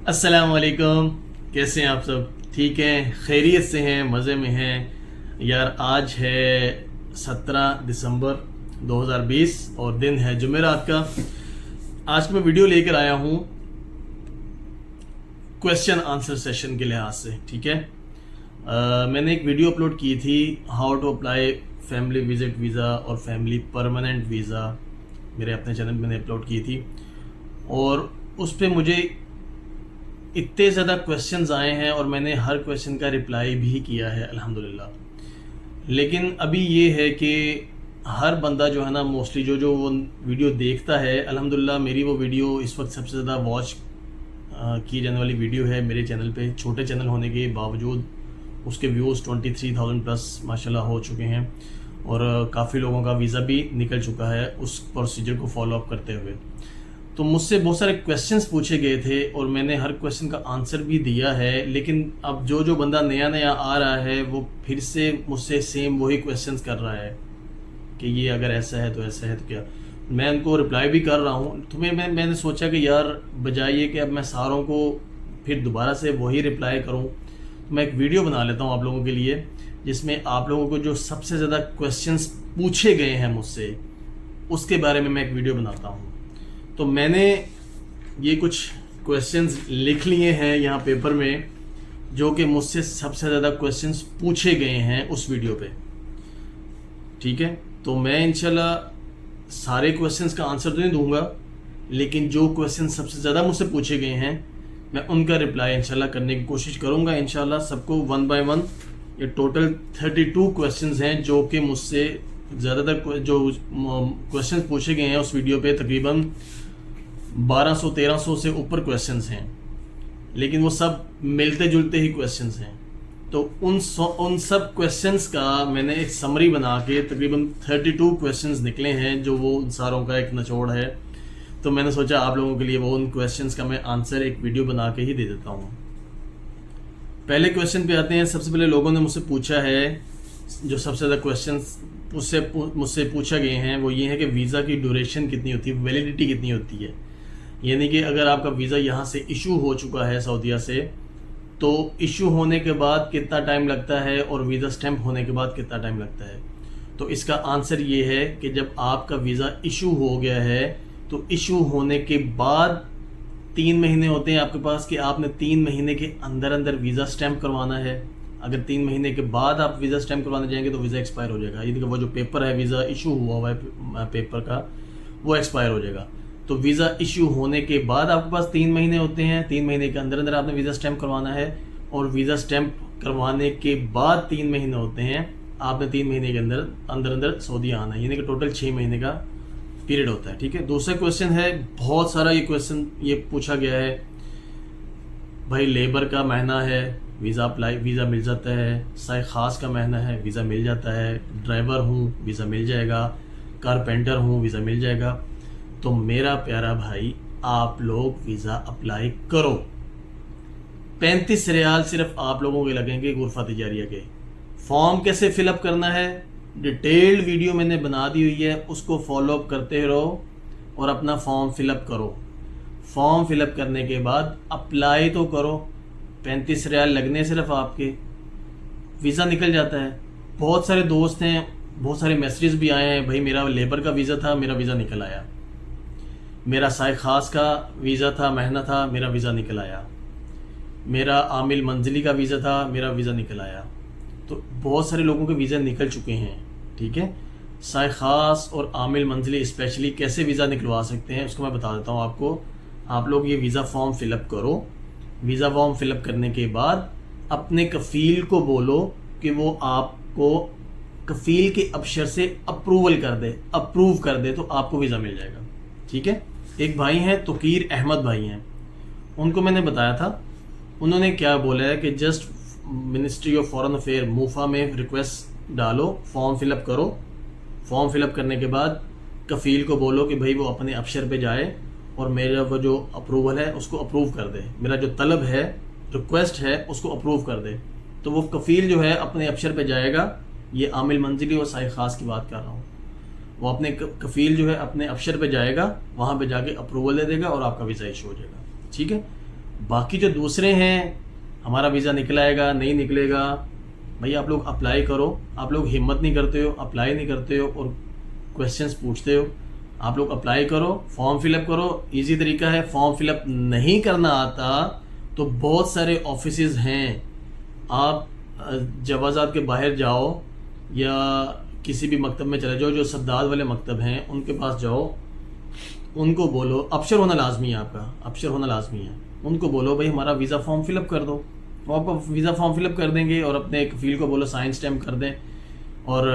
अस्सलाम वालेकुम। कैसे हैं आप सब? ठीक हैं, खैरियत से हैं, मज़े में हैं यार। आज है 17 दिसंबर 2020 और दिन है जुमेरात का। आज मैं वीडियो लेकर आया हूँ क्वेश्चन आंसर सेशन के लिहाज से। ठीक है, मैंने एक वीडियो अपलोड की थी, how to apply family visit visa और फैमिली परमानेंट वीज़ा। मेरे अपने चैनल में मैंने अपलोड की थी और उस पर मुझे इतने ज़्यादा क्वेश्चंस आए हैं और मैंने हर क्वेश्चन का रिप्लाई भी किया है अल्हम्दुलिल्लाह। लेकिन अभी ये है कि हर बंदा जो है ना, मोस्टली जो जो वो वीडियो देखता है, अल्हम्दुलिल्लाह मेरी वो वीडियो इस वक्त सबसे ज़्यादा वॉच की जाने वाली वीडियो है मेरे चैनल पे। छोटे चैनल होने के बावजूद उसके व्यूज़ 23,000 प्लस माशाल्लाह हो चुके हैं और काफ़ी लोगों का वीज़ा भी निकल चुका है उस प्रोसीजर को फॉलो अप करते हुए। तो मुझसे बहुत सारे क्वेश्चंस पूछे गए थे और मैंने हर क्वेश्चन का आंसर भी दिया है। लेकिन अब जो जो बंदा नया नया आ रहा है वो फिर से मुझसे सेम वही क्वेश्चंस कर रहा है कि ये अगर ऐसा है तो ऐसा है तो क्या। मैं उनको रिप्लाई भी कर रहा हूँ। तो मैंने सोचा कि यार बजाय ये कि अब मैं सारों को फिर दोबारा से वही रिप्लाई करूँ, तो मैं एक वीडियो बना लेता हूँ आप लोगों के लिए, जिसमें आप लोगों को जो सबसे ज़्यादा क्वेश्चंस पूछे गए हैं मुझसे उसके बारे में मैं एक वीडियो बनाता हूँ। तो मैंने ये कुछ क्वेश्चंस लिख लिए हैं यहाँ पेपर में, जो कि मुझसे सबसे ज़्यादा क्वेश्चंस पूछे गए हैं उस वीडियो पे। ठीक है, तो मैं इंशाल्लाह सारे क्वेश्चंस का आंसर तो नहीं दूंगा, लेकिन जो क्वेश्चन सबसे ज़्यादा मुझसे पूछे गए हैं मैं उनका रिप्लाई इंशाल्लाह करने की कोशिश करूँगा। इंशाल्लाह सबको वन बाय वन। ये टोटल 32 क्वेश्चंस हैं जो कि मुझसे ज़्यादातर जो क्वेश्चंस पूछे गए हैं उस वीडियो पे तकरीबन 1200-1300 से ऊपर क्वेश्चंस हैं, लेकिन वो सब मिलते जुलते ही क्वेश्चंस हैं। तो उन सब क्वेश्चंस का मैंने एक समरी बना के तकरीबन 32 क्वेश्चंस निकले हैं, जो वो उन सारों का एक निचोड़ है। तो मैंने सोचा आप लोगों के लिए वो उन क्वेश्चंस का मैं आंसर एक वीडियो बना के ही दे देता हूँ। पहले क्वेश्चन पे आते हैं। सबसे पहले लोगों ने मुझसे पूछा है, जो सबसे ज़्यादा क्वेश्चंस मुझसे पूछा गए हैं वो ये है कि वीज़ा की ड्यूरेशन कितनी होती है, वैलिडिटी कितनी होती है। यानी कि अगर आपका वीज़ा यहाँ से इशू हो चुका है सऊदीया से, तो इशू होने के बाद कितना टाइम लगता है और वीज़ा स्टैंप होने के बाद कितना टाइम लगता है। तो इसका आंसर ये है कि जब आपका वीज़ा इशू हो गया है तो इशू होने के बाद 3 महीने होते हैं आपके पास कि आपने 3 महीने के अंदर अंदर वीज़ा स्टैंप करवाना है। अगर 3 महीने के बाद आप वीज़ा स्टैंप करवाने जाएंगे तो वीज़ा एक्सपायर हो जाएगा। यानी कि वो जो पेपर है वीज़ा इशू हुआ है पेपर का, वो एक्सपायर हो जाएगा। तो वीज़ा इशू होने के बाद आपके पास 3 महीने होते हैं। 3 महीने के अंदर अंदर आपने वीज़ा स्टैंप करवाना है और वीज़ा स्टैंप करवाने के बाद 3 महीने होते हैं, आपने 3 महीने के अंदर अंदर सऊदी आना है। यानी कि टोटल 6 महीने का पीरियड होता है। ठीक है, दूसरा क्वेश्चन है, बहुत सारा ये क्वेश्चन ये पूछा गया है भाई, लेबर का महीना है वीज़ा मिल जाता है, साय ख़ास का महीना है वीज़ा मिल जाता है, ड्राइवर हूँ वीज़ा मिल जाएगा, कारपेंटर हूँ वीज़ा मिल जाएगा। तो मेरा प्यारा भाई, आप लोग वीज़ा अप्लाई करो। 35 रियाल सिर्फ आप लोगों के लगेंगे गुरफा तिजारिया के। फॉर्म कैसे फिलअप करना है डिटेल्ड वीडियो मैंने बना दी हुई है, उसको फॉलो अप करते रहो और अपना फॉर्म फिलअप करो। फॉर्म फिलअप करने के बाद अप्लाई तो करो। 35 रियाल लगने सिर्फ आपके, वीज़ा निकल जाता है। बहुत सारे दोस्त हैं, बहुत सारे मैसेजेस भी आए हैं, भाई मेरा लेबर का वीज़ा था, मेरा वीज़ा निकल आया, मेरा साय ख़ास का वीज़ा था, महीना था, मेरा वीज़ा निकल आया, मेरा आमिल मंजिली का वीज़ा था, मेरा वीज़ा निकल आया। तो बहुत सारे लोगों के वीज़ा निकल चुके हैं। ठीक है, साय ख़ास और आमिल मंजिली स्पेशली कैसे वीज़ा निकलवा सकते हैं उसको मैं बता देता हूँ आपको। आप लोग ये वीज़ा फॉर्म फिलअप करो। वीज़ा फॉर्म फिलअप करने के बाद अपने कफ़ील को बोलो कि वो आपको कफ़ील के अबशर से अप्रूव कर दे तो आपको वीज़ा मिल जाएगा। ठीक है, एक भाई हैं तुकीर अहमद भाई हैं, उनको मैंने बताया था, उन्होंने क्या बोला है कि just ministry of foreign affair मूफा में रिक्वेस्ट डालो, फॉर्म फिलअप करो। फॉर्म फिलअप करने के बाद कफ़ील को बोलो कि भाई वो अपने अफसर पे जाए और मेरा वो जो अप्रूवल है उसको अप्रूव कर दे, मेरा जो तलब है, रिक्वेस्ट है, उसको अप्रूव कर दे। तो वो कफ़ील जो है अपने अफसर पे जाएगा। ये आमिल मंजिली और साय ख़ास की बात कर रहा हूँ। वो अपने कफ़ील जो है अपने अफसर पे जाएगा, वहाँ पे जाके अप्रूवल दे देगा और आपका वीज़ा इशू हो जाएगा। ठीक है, बाकी जो दूसरे हैं, हमारा वीज़ा निकलाएगा नहीं निकलेगा, भाई आप लोग अप्लाई करो। आप लोग हिम्मत नहीं करते हो, अप्लाई नहीं करते हो और क्वेश्चंस पूछते हो। आप लोग अप्लाई करो, फॉर्म फिलअप करो, इजी तरीका है। फॉर्म फिलअप नहीं करना आता तो बहुत सारे ऑफिसेज हैं, आप जवाजात के बाहर जाओ या किसी भी मकतब में चले जाओ, जो सद्दाद वाले मकतब हैं उनके पास जाओ, उनको बोलो, अफसर होना लाजमी है, आपका अफसर होना लाजमी है। उनको बोलो भाई हमारा वीज़ा फॉर्म फिलअप कर दो, वो आपको वीज़ा फॉर्म फिलअप कर देंगे और अपने एक कफील को बोलो साइन स्टैम्प कर दें और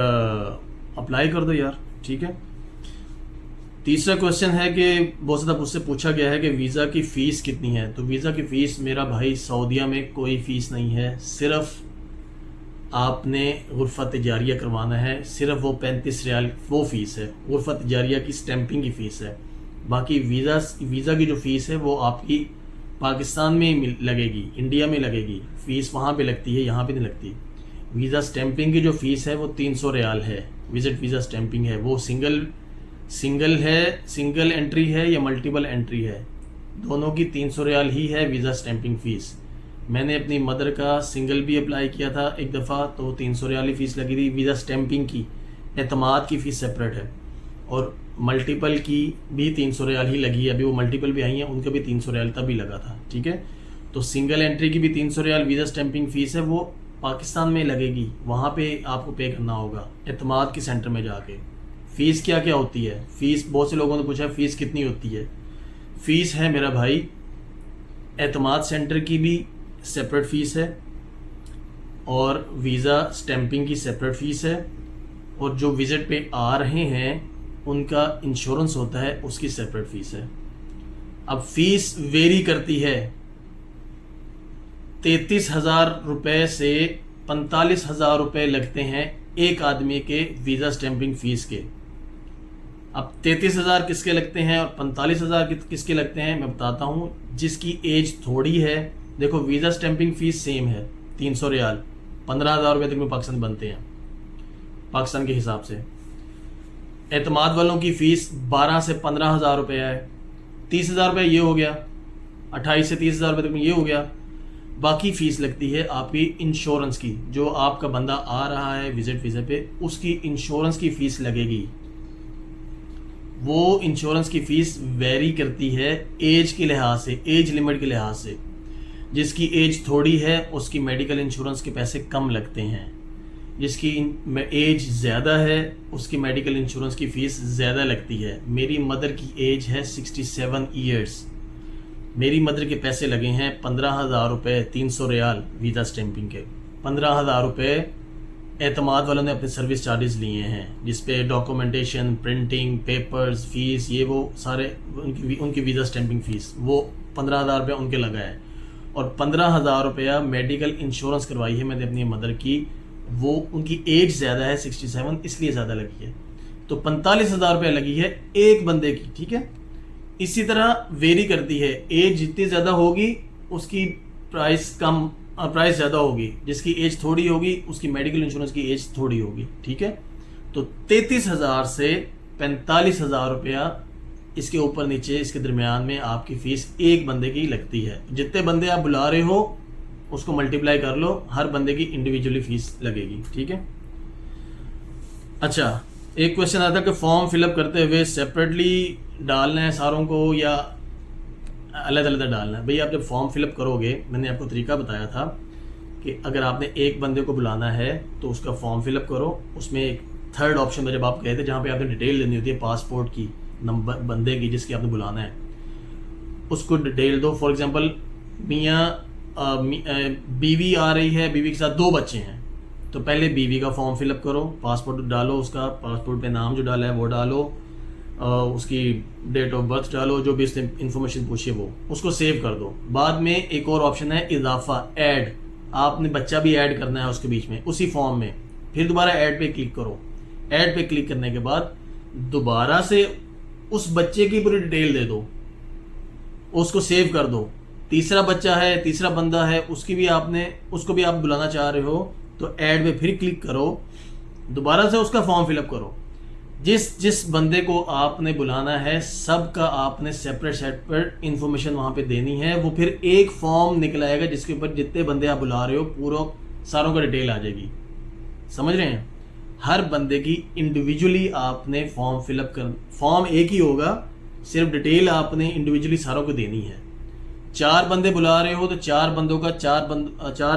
अप्लाई कर दो यार, ठीक है। तीसरा क्वेश्चन है कि बहुत ज़्यादा मुझसे पूछा गया है कि वीज़ा की फ़ीस कितनी है। तो वीज़ा की फ़ीस मेरा भाई सऊदीया में कोई फ़ीस नहीं है, सिर्फ आपने गुरफ़ा तिजारिया करवाना है, सिर्फ वो 35 रियाल वो फ़ीस है, गुरफ़ा तिजारिया की स्टैंपिंग की फ़ीस है। बाकी वीज़ा की जो फ़ीस है वो आपकी पाकिस्तान में लगेगी, इंडिया में लगेगी, फ़ीस वहाँ पे लगती है, यहाँ पे नहीं लगती। वीज़ा स्टैंपिंग की जो फ़ीस है वो 300 रियाल है, विज़िट वीज़ा स्टैंपिंग है। वो सिंगल है, सिंगल एंट्री है या मल्टीपल एंट्री है, दोनों की 300 रियाल ही है वीज़ा स्टैंपिंग फ़ीस। मैंने अपनी मदर का सिंगल भी अप्लाई किया था एक दफ़ा, तो 300 रियाल ही फ़ीस लगी थी वीज़ा स्टैंपिंग की। एतमाद की फ़ीस सेपरेट है और मल्टीपल की भी 300 रियाल ही लगी है। अभी वो मल्टीपल भी आई हैं, उनका भी 300 रियाल तभी लगा था, ठीक है। तो सिंगल एंट्री की भी 300 रियाल वीज़ा स्टैंपिंग फ़ीस है, वो पाकिस्तान में लगेगी, वहाँ पे आपको पे करना होगा एतमाद की सेंटर में जाके। फ़ीस क्या क्या होती है, फ़ीस बहुत से लोगों ने पूछा फ़ीस कितनी होती है। फ़ीस है मेरा भाई, एतमाद सेंटर की भी सेपरेट फ़ीस है और वीज़ा स्टैंपिंग की सेपरेट फ़ीस है, और जो विज़िट पे आ रहे हैं उनका इंश्योरेंस होता है, उसकी सेपरेट फ़ीस है। अब फ़ीस वेरी करती है, 33,000 रुपये से 45,000 रुपये लगते हैं एक आदमी के वीज़ा स्टैंपिंग फ़ीस के। अब 33,000 किसके लगते हैं और 45,000 किसके लगते हैं, मैं बताता हूँ। जिसकी एज थोड़ी है, देखो वीज़ा स्टैंपिंग फ़ीस सेम है 300 रियाल, 15,000 रुपये तक में पाकिस्तान बनते हैं पाकिस्तान के हिसाब से। एतमाद वालों की फ़ीस 12 से 15,000 रुपये है, 30,000 रुपये ये हो गया, 28 से 30,000 रुपये तक में ये हो गया। बाकी फ़ीस लगती है आपकी इंश्योरेंस की, जो आपका बंदा आ रहा है विज़िट वीज़ा पे, उसकी इंश्योरेंस की फ़ीस लगेगी। वो इंश्योरेंस की फ़ीस वेरी करती है एज के लिहाज से, एज लिमिट के लिहाज से। जिसकी एज थोड़ी है उसकी मेडिकल इंश्योरेंस के पैसे कम लगते हैं, जिसकी एज ज़्यादा है उसकी मेडिकल इंश्योरेंस की फ़ीस ज़्यादा लगती है। मेरी मदर की एज है 67 ईयर्स, मेरी मदर के पैसे लगे हैं 15,000 रुपये, 300 रियाल वीज़ा स्टैंपिंग के, 15,000 रुपये एतमाद वालों ने अपने सर्विस चार्जेस लिए हैं, जिसपे डॉक्यूमेंटेशन, प्रिंटिंग, पेपर्स, फीस, ये वो सारे उनकी वीज़ा स्टैंपिंग फ़ीस, वो 15,000 रुपये उनके लगा है। और 15,000 रुपया मेडिकल इंश्योरेंस करवाई है मैंने अपनी मदर की, वो उनकी एज ज़्यादा है 67, इसलिए ज़्यादा लगी है। तो 45,000 रुपये लगी है एक बंदे की, ठीक है। इसी तरह वेरी करती है, एज जितनी ज़्यादा होगी उसकी प्राइस कम, प्राइस ज़्यादा होगी, जिसकी एज थोड़ी होगी उसकी मेडिकल इंश्योरेंस की एज थोड़ी होगी, ठीक है। तो 33,000 से 45,000 रुपया इसके ऊपर नीचे इसके दरमियान में आपकी फ़ीस एक बंदे की लगती है। जितने बंदे आप बुला रहे हो उसको मल्टीप्लाई कर लो, हर बंदे की इंडिविजुअली फ़ीस लगेगी, ठीक है। अच्छा, एक क्वेश्चन आता है कि फॉर्म फिलअप करते हुए सेपरेटली डालना है सारों को या अलग अलग डालना है। भैया आप जब फॉर्म फिलअप करोगे, मैंने आपको तरीका बताया था कि अगर आपने एक बंदे को बुलाना है तो उसका फॉर्म फिलअप करो, उसमें एक थर्ड ऑप्शन में जब आप गए थे जहाँ पे आपने डिटेल देनी होती है पासपोर्ट की, नंबर बंदे की जिसकी आपने बुलाना है, उसको डिटेल दो। फॉर एग्जांपल मियाँ बीवी आ रही है, बीवी के साथ 2 बच्चे हैं, तो पहले बीवी का फॉर्म फिलअप करो, पासपोर्ट डालो, उसका पासपोर्ट पे नाम जो डाला है वो डालो, उसकी डेट ऑफ बर्थ डालो, जो भी उसने इन्फॉर्मेशन पूछी है वो, उसको सेव कर दो। बाद में एक और ऑप्शन है इजाफा, ऐड, आपने बच्चा भी ऐड करना है उसके बीच में उसी फॉर्म में, फिर दोबारा ऐड पे क्लिक करो। ऐड पे क्लिक करने के बाद दोबारा से उस बच्चे की पूरी डिटेल दे दो, उसको सेव कर दो। तीसरा बच्चा है, तीसरा बंदा है, उसको भी आप बुलाना चाह रहे हो तो ऐड पे फिर क्लिक करो, दोबारा से उसका फॉर्म फिलअप करो। जिस जिस बंदे को आपने बुलाना है सबका आपने सेपरेट इन्फॉर्मेशन वहाँ पे देनी है। वो फिर एक फॉर्म निकलाएगा जिसके ऊपर जितने बंदे आप बुला रहे हो पूरा सारों का डिटेल आ जाएगी। समझ रहे हैं? हर बंदे की इंडिविजुअली आपने फॉर्म फिलअप कर, फॉर्म एक ही होगा, सिर्फ डिटेल आपने इंडिविजुअली सारों को देनी है। 4 बंदे बुला रहे हो तो 4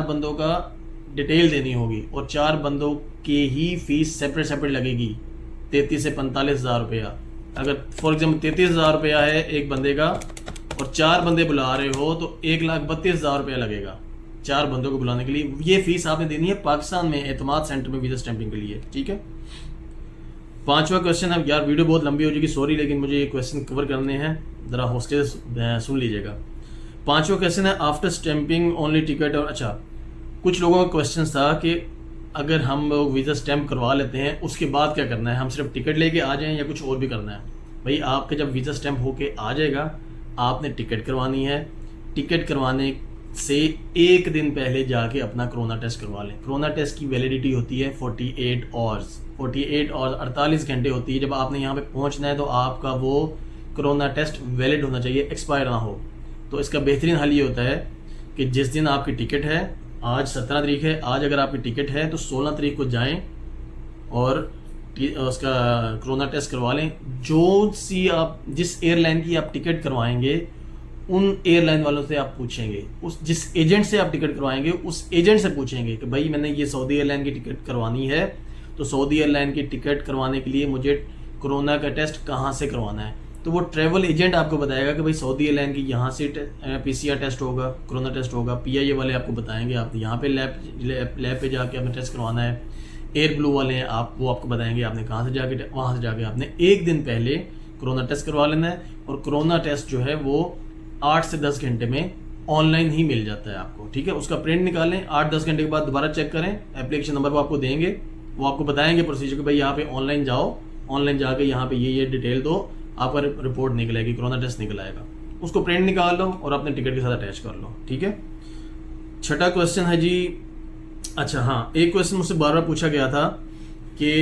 बंदों का डिटेल देनी होगी और 4 बंदों की ही फीस सेपरेट लगेगी, 33 से 45 हज़ार रुपया। अगर फॉर एग्जाम्पल 33 हज़ार रुपया है एक बंदे का और 4 बंदे बुला रहे हो तो 1,32,000 रुपया लगेगा 4 बंदों को बुलाने के लिए। ये फीस आपने देनी है पाकिस्तान में एतमाद सेंटर में वीजा स्टैंपिंग के लिए। ठीक है, 5वां क्वेश्चन है। यार वीडियो बहुत लंबी हो जाएगी, सॉरी, लेकिन मुझे ये क्वेश्चन कवर करने हैं, ज़रा हौसले से सुन लीजिएगा। 5वां क्वेश्चन है, आफ्टर स्टैंपिंग ओनली टिकट। और अच्छा, कुछ लोगों का क्वेश्चन था कि अगर हम लोग वीज़ा स्टैंप करवा लेते हैं उसके बाद क्या करना है, हम सिर्फ टिकट लेके आ जाएं या कुछ और भी करना है? भाई आपका जब वीज़ा स्टैंप होके आ जाएगा आपने टिकट करवानी है। टिकट करवाने से एक दिन पहले जाके अपना कोरोना टेस्ट करवा लें। कोरोना टेस्ट की वैलिडिटी होती है 48 आवर्स, 48 घंटे होती है। जब आपने यहाँ पे पहुँचना है तो आपका वो कोरोना टेस्ट वैलिड होना चाहिए, एक्सपायर ना हो। तो इसका बेहतरीन हल ये होता है कि जिस दिन आपकी टिकट है, आज 17 तारीख है, आज अगर आपकी टिकट है तो 16 तारीख को जाएं और उसका कोरोना टेस्ट करवा लें। आप जिस एयरलाइन की आप टिकट करवाएंगे उन एयरलाइन वालों से आप पूछेंगे, उस जिस एजेंट से आप टिकट करवाएंगे उस एजेंट से पूछेंगे कि भाई मैंने ये सऊदी एयरलाइन की टिकट करवानी है, तो सऊदी एयरलाइन की टिकट करवाने के लिए मुझे कोरोना का टेस्ट कहाँ से करवाना है। तो वो ट्रैवल एजेंट आपको बताएगा कि भाई सऊदी एयरलाइन की यहाँ से PCR टेस्ट होगा, कोरोना टेस्ट होगा। PIA वाले आपको बताएंगे आप यहाँ पे लैब पे जाके आपने टेस्ट करवाना है। एयर ब्लू वाले हैं वो आपको बताएंगे आपने कहाँ से जाके, वहाँ से जाके आपने एक दिन पहले कोरोना टेस्ट करवा लेना है। और कोरोना टेस्ट जो है वो 8 से 10 घंटे में ऑनलाइन ही मिल जाता है आपको। ठीक है, उसका प्रिंट निकालें, 8-10 घंटे के बाद दोबारा चेक करें, एप्लीकेशन नंबर वो आपको देंगे, वो आपको बताएंगे प्रोसीजर कि भाई यहाँ पे ऑनलाइन जाओ, ऑनलाइन जाके यहाँ पे ये डिटेल दो, आपका रिपोर्ट निकलेगी, कोरोना टेस्ट निकल आएगा। उसको प्रिंट निकाल लो और अपने टिकट के साथ अटैच कर लो। ठीक है, 6वां क्वेश्चन है जी। अच्छा हाँ, एक क्वेश्चन मुझसे बार बार पूछा गया था कि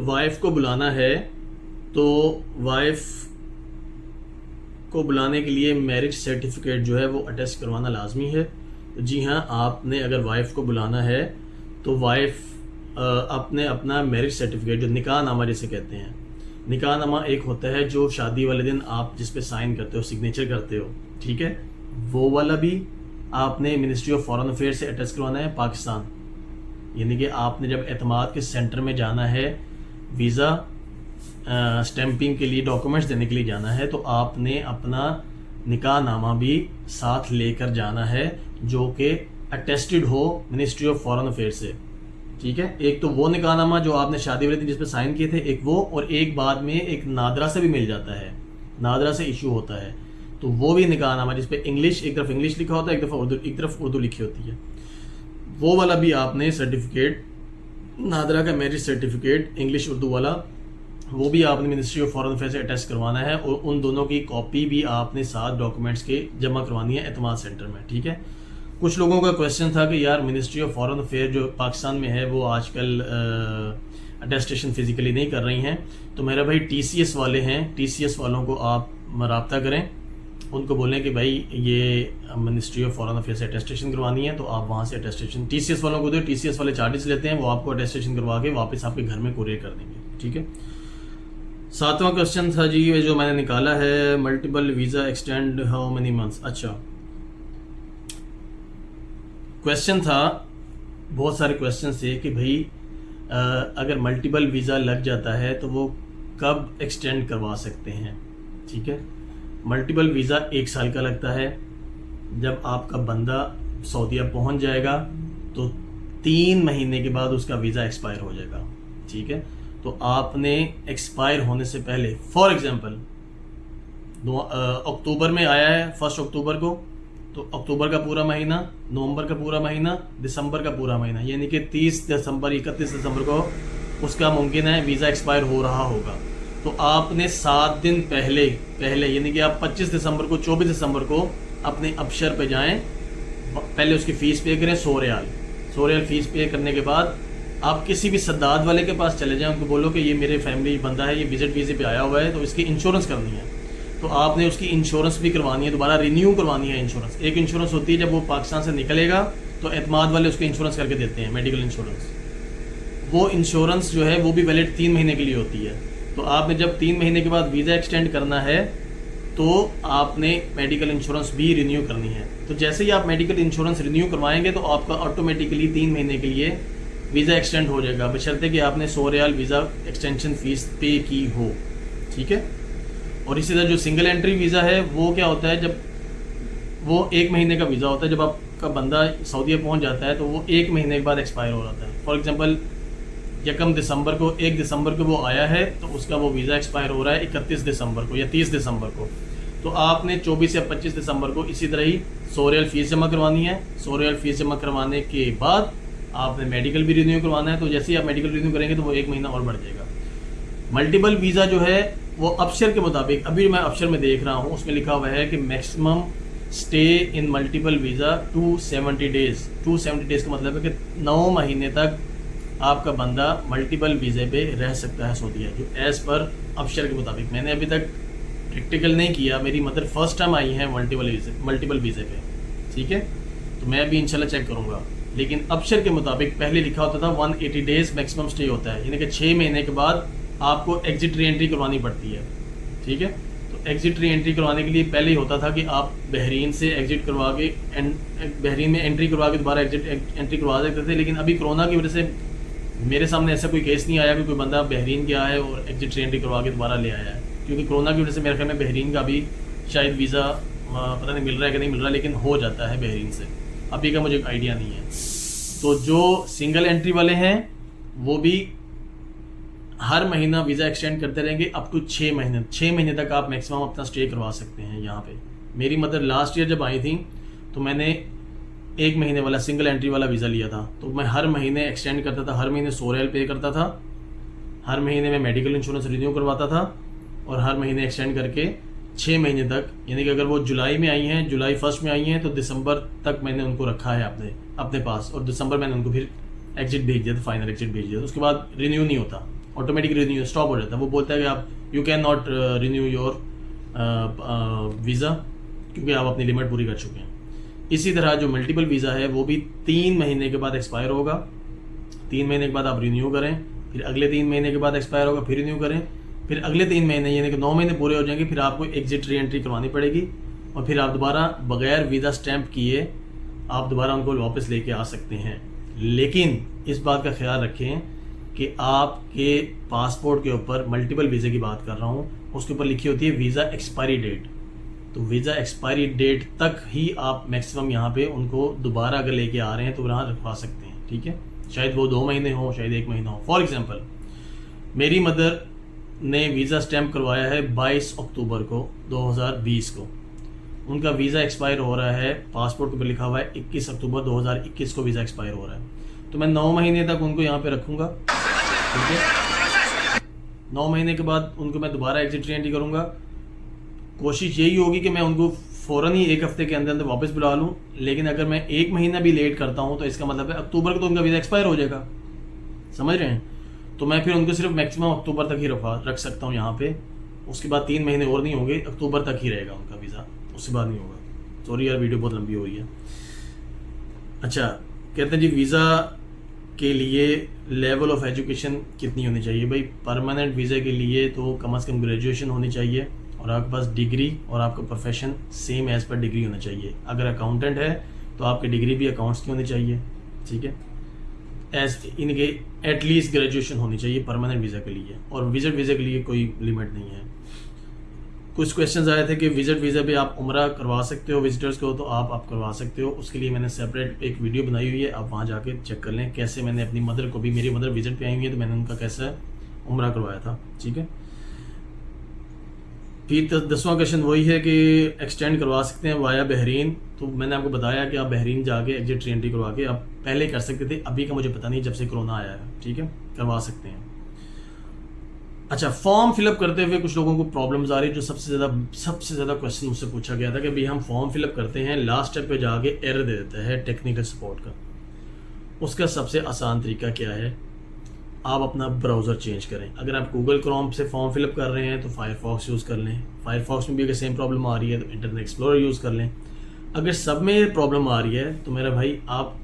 वाइफ को बुलाना है तो वाइफ को बुलाने के लिए मैरिज सर्टिफिकेट जो है वो अटेस्ट करवाना लाजमी है। तो जी हाँ, आपने अगर वाइफ को बुलाना है तो वाइफ अपने अपना मैरिज सर्टिफिकेट, जो निकाह नामा जिसे कहते हैं, निकाह नामा एक होता है जो शादी वाले दिन आप जिस पे साइन करते हो, सिग्नेचर करते हो, ठीक है, वो वाला भी आपने मिनिस्ट्री ऑफ फॉरेन अफेयर से अटैच करवाना है पाकिस्तान। यानी कि आपने जब एतमाद के सेंटर में जाना है वीज़ा स्टैंपिंग के लिए, डॉक्यूमेंट्स देने के लिए जाना है, तो आपने अपना निकाह नामा भी साथ लेकर जाना है जो कि अटेस्टेड हो मिनिस्ट्री ऑफ फॉरेन अफेयर से। ठीक है, एक तो वो निकाह नामा जो आपने शादी वाले दिन जिस पे साइन किए थे, एक वो, और एक बाद में एक नादरा से भी मिल जाता है, नादरा से इशू होता है, तो वो भी निकाह नामा जिस पे इंग्लिश, एक तरफ इंग्लिश लिखा होता है, एक तरफ उर्दू लिखी होती है, वो वाला भी आपने सर्टिफिकेट, नादरा का मैरिज सर्टिफिकेट इंग्लिश उर्दू वाला, वो भी आपने मिनिस्ट्री ऑफ फॉरेन अफेयर से अटैच करवाना है, और उन दोनों की कॉपी भी आपने साथ डॉक्यूमेंट्स के जमा करवानी है एतमाद सेंटर में। ठीक है, कुछ लोगों का क्वेश्चन था कि यार मिनिस्ट्री ऑफ फॉरेन अफेयर जो पाकिस्तान में है वो आजकल अटेस्टेशन फिजिकली नहीं कर रही हैं, तो मेरा भाई TCS वाले हैं, TCS वालों को आप रब्ता करें, उनको बोलें कि भाई ये मिनिस्ट्री ऑफ फॉरेन अफेयर से अटेस्टेशन करवानी है, तो आप वहाँ से अटेस्टेशन TCS वालों को दो। TCS वाले चार्जेस लेते हैं, वो आपको अटेस्टेशन करवा के वापस आपके घर में कुरियर कर देंगे। ठीक है, 7वां क्वेश्चन था जी ये जो मैंने निकाला है, multiple visa extend how many months. अच्छा, क्वेश्चन था, बहुत सारे क्वेश्चन थे कि भाई अगर मल्टीपल वीज़ा लग जाता है तो वो कब एक्सटेंड करवा सकते हैं। ठीक है, मल्टीपल वीज़ा 1 साल का लगता है। जब आपका बंदा सऊदीया पहुंच जाएगा तो 3 महीने के बाद उसका वीज़ा एक्सपायर हो जाएगा। ठीक है, तो आपने एक्सपायर होने से पहले, फॉर एग्जांपल अक्टूबर में आया है 1 अक्टूबर को, तो अक्टूबर का पूरा महीना, नवंबर का पूरा महीना, दिसंबर का पूरा महीना, यानी कि 30 दिसंबर 31 दिसंबर को उसका मुमकिन है वीज़ा एक्सपायर हो रहा होगा। तो आपने 7 दिन पहले यानी कि आप 25 दिसंबर को, 24 दिसंबर को अपने अबशर पे जाएं, पहले उसकी फ़ीस पे करें 100 रियाल। 100 रियाल फ़ीस पे करने के बाद आप किसी भी सद्दाद वाले के पास चले जाएं, उनको बोलो कि ये मेरे फैमिली बंदा है, ये विजिट वीज़े पे आया हुआ है, तो इसकी इंश्योरेंस करनी है, तो आपने उसकी इंश्योरेंस भी करवानी है, दोबारा रिन्यू करवानी है इंश्योरेंस। एक इंश्योरेंस होती है जब वो पाकिस्तान से निकलेगा तो एतमाद वाले उसको इंश्योरेंस करके देते हैं, मेडिकल इंश्योरेंस। वो इंश्योरेंस जो है वो भी वैलिड 3 महीने के लिए होती है। तो आपने जब 3 महीने के बाद वीज़ा एक्सटेंड करना है तो आपने मेडिकल इंश्योरेंस भी रिन्यू करनी है। तो जैसे ही आप मेडिकल इंश्योरेंस रिन्यू करवाएंगे तो आपका ऑटोमेटिकली 3 महीने के लिए वीज़ा एक्सटेंड हो जाएगा, बशर्ते कि आपने 100 रियाल वीज़ा एक्सटेंशन फ़ीस पे की हो, ठीक है। और इसी तरह जो सिंगल एंट्री वीज़ा है वो क्या होता है, जब वो 1 महीने का वीज़ा होता है, जब आपका बंदा सऊदीया पहुंच जाता है तो वो 1 महीने के बाद एक्सपायर हो जाता है। फॉर एग्जांपल 1 दिसंबर को 1 दिसंबर को वो आया है तो उसका वो वीज़ा एक्सपायर हो रहा है 31 दिसंबर को या 30 दिसंबर को। तो आपने 24 या 25 दिसंबर को इसी तरह ही 100 रियाल फ़ीस जमा करवानी है। 100 रियाल फ़ीस जमा करवाने के बाद आपने मेडिकल भी रिन्यू करवाना है। तो जैसे ही आप मेडिकल रिन्यू करेंगे तो वो 1 महीना और बढ़ जाएगा। मल्टीपल वीज़ा जो है वो अफसर के मुताबिक, अभी मैं अफसर में देख रहा हूँ उसमें लिखा हुआ है कि maximum stay in multiple visa 270 days. 270 days का मतलब है कि 9 महीने तक आपका बंदा मल्टीपल वीज़े पे रह सकता है सऊदीया, जो एज़ पर अफसर के मुताबिक। मैंने अभी तक प्रैक्टिकल नहीं किया, मेरी मदर फर्स्ट टाइम आई है मल्टीपल वीज़े पे, ठीक है। तो मैं अभी इंशाल्लाह चेक करूँगा। लेकिन अफसर के मुताबिक पहले लिखा होता था 180 डेज़ मैक्सिमम स्टे होता है, यानी कि 6 महीने के बाद आपको एग्जिट री एंट्री करवानी पड़ती है, ठीक है। तो एग्जिट री एंट्री करवाने के लिए पहले ही होता था कि आप बहरीन से एग्जिट करवा के बहरीन में एंट्री करवा के दोबारा एग्जिट एंट्री करवा सकते थे। लेकिन अभी कोरोना की वजह से मेरे सामने ऐसा कोई केस नहीं आया कि कोई बंदा बहरीन गया है और एग्जिट री एंट्री करवा के दोबारा ले आया है, क्योंकि कोरोना की वजह से मेरे ख्याल में बहरीन का भी शायद वीज़ा पता नहीं मिल रहा है कि नहीं मिल रहा, लेकिन हो जाता है बहरीन से, अभी का मुझे आइडिया नहीं है। तो जो सिंगल एंट्री वाले हैं वो भी हर महीना वीज़ा एक्सटेंड करते रहेंगे अप टू 6 महीने। 6 महीने तक आप मैक्सिमम अपना स्टे करवा सकते हैं यहाँ पे। मेरी मदर लास्ट ईयर जब आई थी तो मैंने 1 महीने वाला सिंगल एंट्री वाला वीज़ा लिया था। तो मैं हर महीने एक्सटेंड करता था, हर महीने 100 रियाल पे करता था, हर महीने में मेडिकल इंश्योरेंस रिन्यू करवाता था और हर महीने एक्सटेंड करके 6 महीने तक, यानी कि अगर वो जुलाई में आई हैं, जुलाई 1 में आई हैं, तो दिसंबर तक मैंने उनको रखा है अपने पास, और दिसंबर मैंने उनको फिर एग्जिट भेज दिया था, फाइनल एग्जिट भेज दिया था। उसके बाद रिन्यू नहीं होता, ऑटोमेटिक रिन्यू स्टॉप हो जाता है। वो बोलता है कि आप you can not renew your visa, क्योंकि आप अपनी लिमिट पूरी कर चुके हैं। इसी तरह जो मल्टीपल वीज़ा है वो भी 3 महीने के बाद एक्सपायर होगा। 3 महीने के बाद आप रिन्यू करें, फिर अगले 3 महीने के बाद एक्सपायर होगा, फिर रिन्यू करें, फिर अगले 3 महीने यानी कि 9 महीने पूरे हो जाएंगे, फिर आपको एग्जिट री एंट्री करवानी पड़ेगी और फिर आप दोबारा बगैर वीज़ा स्टैंप किए आप दोबारा उनको वापस लेके आ सकते हैं। लेकिन इस बात का ख्याल रखें कि आपके पासपोर्ट के ऊपर, मल्टीपल वीज़े की बात कर रहा हूँ, उसके ऊपर लिखी होती है वीज़ा एक्सपायरी डेट। तो वीज़ा एक्सपायरी डेट तक ही आप मैक्सिमम यहाँ पे उनको दोबारा अगर लेके आ रहे हैं तो वहाँ रखवा सकते हैं, ठीक है। शायद वो 2 महीने हो, शायद 1 महीना हो। फॉर एग्जांपल मेरी मदर ने वीज़ा स्टैंप करवाया है 22 अक्टूबर को 2020 को, उनका वीज़ा एक्सपायर हो रहा है, पासपोर्ट के ऊपर लिखा हुआ है 21 अक्टूबर 2021 को वीज़ा एक्सपायर हो रहा है। तो मैं 9 महीने तक उनको यहाँ पे रखूँगा, ठीक है। 9 महीने के बाद उनको मैं दोबारा एग्जिट री एंट्री करूँगा। कोशिश यही होगी कि मैं उनको फ़ौरन ही 1 हफ्ते के अंदर अंदर वापस बुला लूँ। लेकिन अगर मैं 1 महीना भी लेट करता हूँ तो इसका मतलब है अक्टूबर को तो उनका वीज़ा एक्सपायर हो जाएगा, समझ रहे हैं। तो मैं फिर उनको सिर्फ मैक्सिमम अक्टूबर तक ही रख सकता हूँ यहाँ पे। उसके बाद 3 महीने और नहीं होंगे, अक्टूबर तक ही रहेगा उनका वीज़ा, उसके बाद नहीं होगा। सॉरी यार, वीडियो बहुत लंबी हो रही है। अच्छा, कहते हैं जी वीज़ा के लिए लेवल ऑफ एजुकेशन कितनी होनी चाहिए। भाई परमानेंट वीज़ा के लिए तो कम से कम ग्रेजुएशन होनी चाहिए और आपके पास डिग्री और आपका profession same as per degree होना चाहिए। अगर अकाउंटेंट है तो आपकी डिग्री भी अकाउंट्स की होनी चाहिए, ठीक है। इनके एटलीस्ट ग्रेजुएशन होनी चाहिए परमानेंट वीज़ा के लिए, और विजिट वीज़ा के लिए कोई लिमिट नहीं है। कुछ क्वेश्चंस आए थे कि विजिट वीज़ा पे आप उम्रा करवा सकते हो विजिटर्स को, तो आप करवा सकते हो। उसके लिए मैंने सेपरेट एक वीडियो बनाई हुई है, आप वहाँ जाके चेक कर लें कैसे मैंने अपनी मदर को भी, मेरी मदर विजिट पे आई हुई है तो मैंने उनका कैसे उम्रा करवाया था, ठीक है। फिर 10वां क्वेश्चन वही है कि एक्सटेंड करवा सकते हैं वाया बहरीन। तो मैंने आपको बताया कि आप बहरीन जाके एग्जिट री एंट्री करवा के आप पहले कर सकते थे, अभी का मुझे पता नहीं, जब से कोरोना आया है, ठीक है, करवा सकते हैं। अच्छा, फॉर्म फिलअप करते हुए कुछ लोगों को प्रॉब्लम्स आ रही है। जो सबसे ज़्यादा क्वेश्चन मुझसे पूछा गया था कि भाई हम फॉर्म फिलअप करते हैं, लास्ट स्टेप पे जाके एरर दे देता है टेक्निकल सपोर्ट का। उसका सबसे आसान तरीका क्या है, आप अपना ब्राउज़र चेंज करें। अगर आप गूगल क्रोम से फॉर्म फिलअप कर रहे हैं तो फायरफॉक्स यूज़ कर लें। फायरफॉक्स में भी अगर सेम प्रॉब्लम आ रही है तो इंटरनेट एक्सप्लोरर यूज़ कर लें। अगर सब में प्रॉब्लम आ रही है तो मेरा भाई आप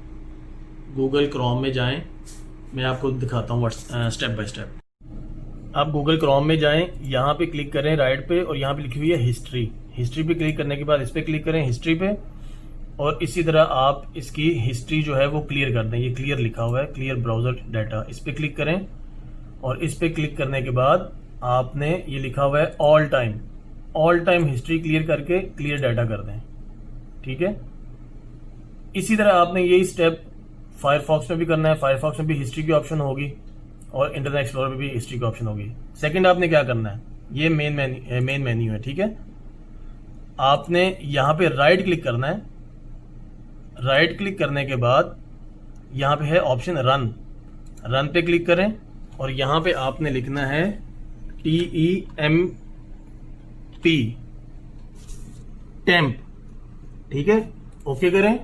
गूगल क्रोम में जाएं, मैं आपको दिखाता हूँ स्टेप बाय स्टेप। आप गूगल क्रोम में जाएं, यहाँ पे क्लिक करें राइट पे और यहाँ पे लिखी हुई है हिस्ट्री। हिस्ट्री पे क्लिक करने के बाद इस पे क्लिक करें हिस्ट्री पे, और इसी तरह आप इसकी हिस्ट्री जो है वो क्लियर कर दें। ये क्लियर लिखा हुआ है, क्लियर ब्राउजर डाटा, इस पे क्लिक करें और इस पे क्लिक करने के बाद आपने ये लिखा हुआ है ऑल टाइम हिस्ट्री क्लियर करके क्लियर डाटा कर दें। ठीक है, इसी तरह आपने यही स्टेप फायरफॉक्स में भी करना है। फायरफॉक्स में भी हिस्ट्री की ऑप्शन होगी और इंटरनेट एक्सप्लोरर में भी हिस्ट्री की ऑप्शन होगी। सेकंड आपने क्या करना है, ये मेन मेन्यू है। ठीक है, आपने यहाँ पे राइट क्लिक करना है। राइट क्लिक करने के बाद यहाँ पे है ऑप्शन रन पे क्लिक करें और यहाँ पे आपने लिखना है TEMP टेम्प। ठीक है, ओके करें।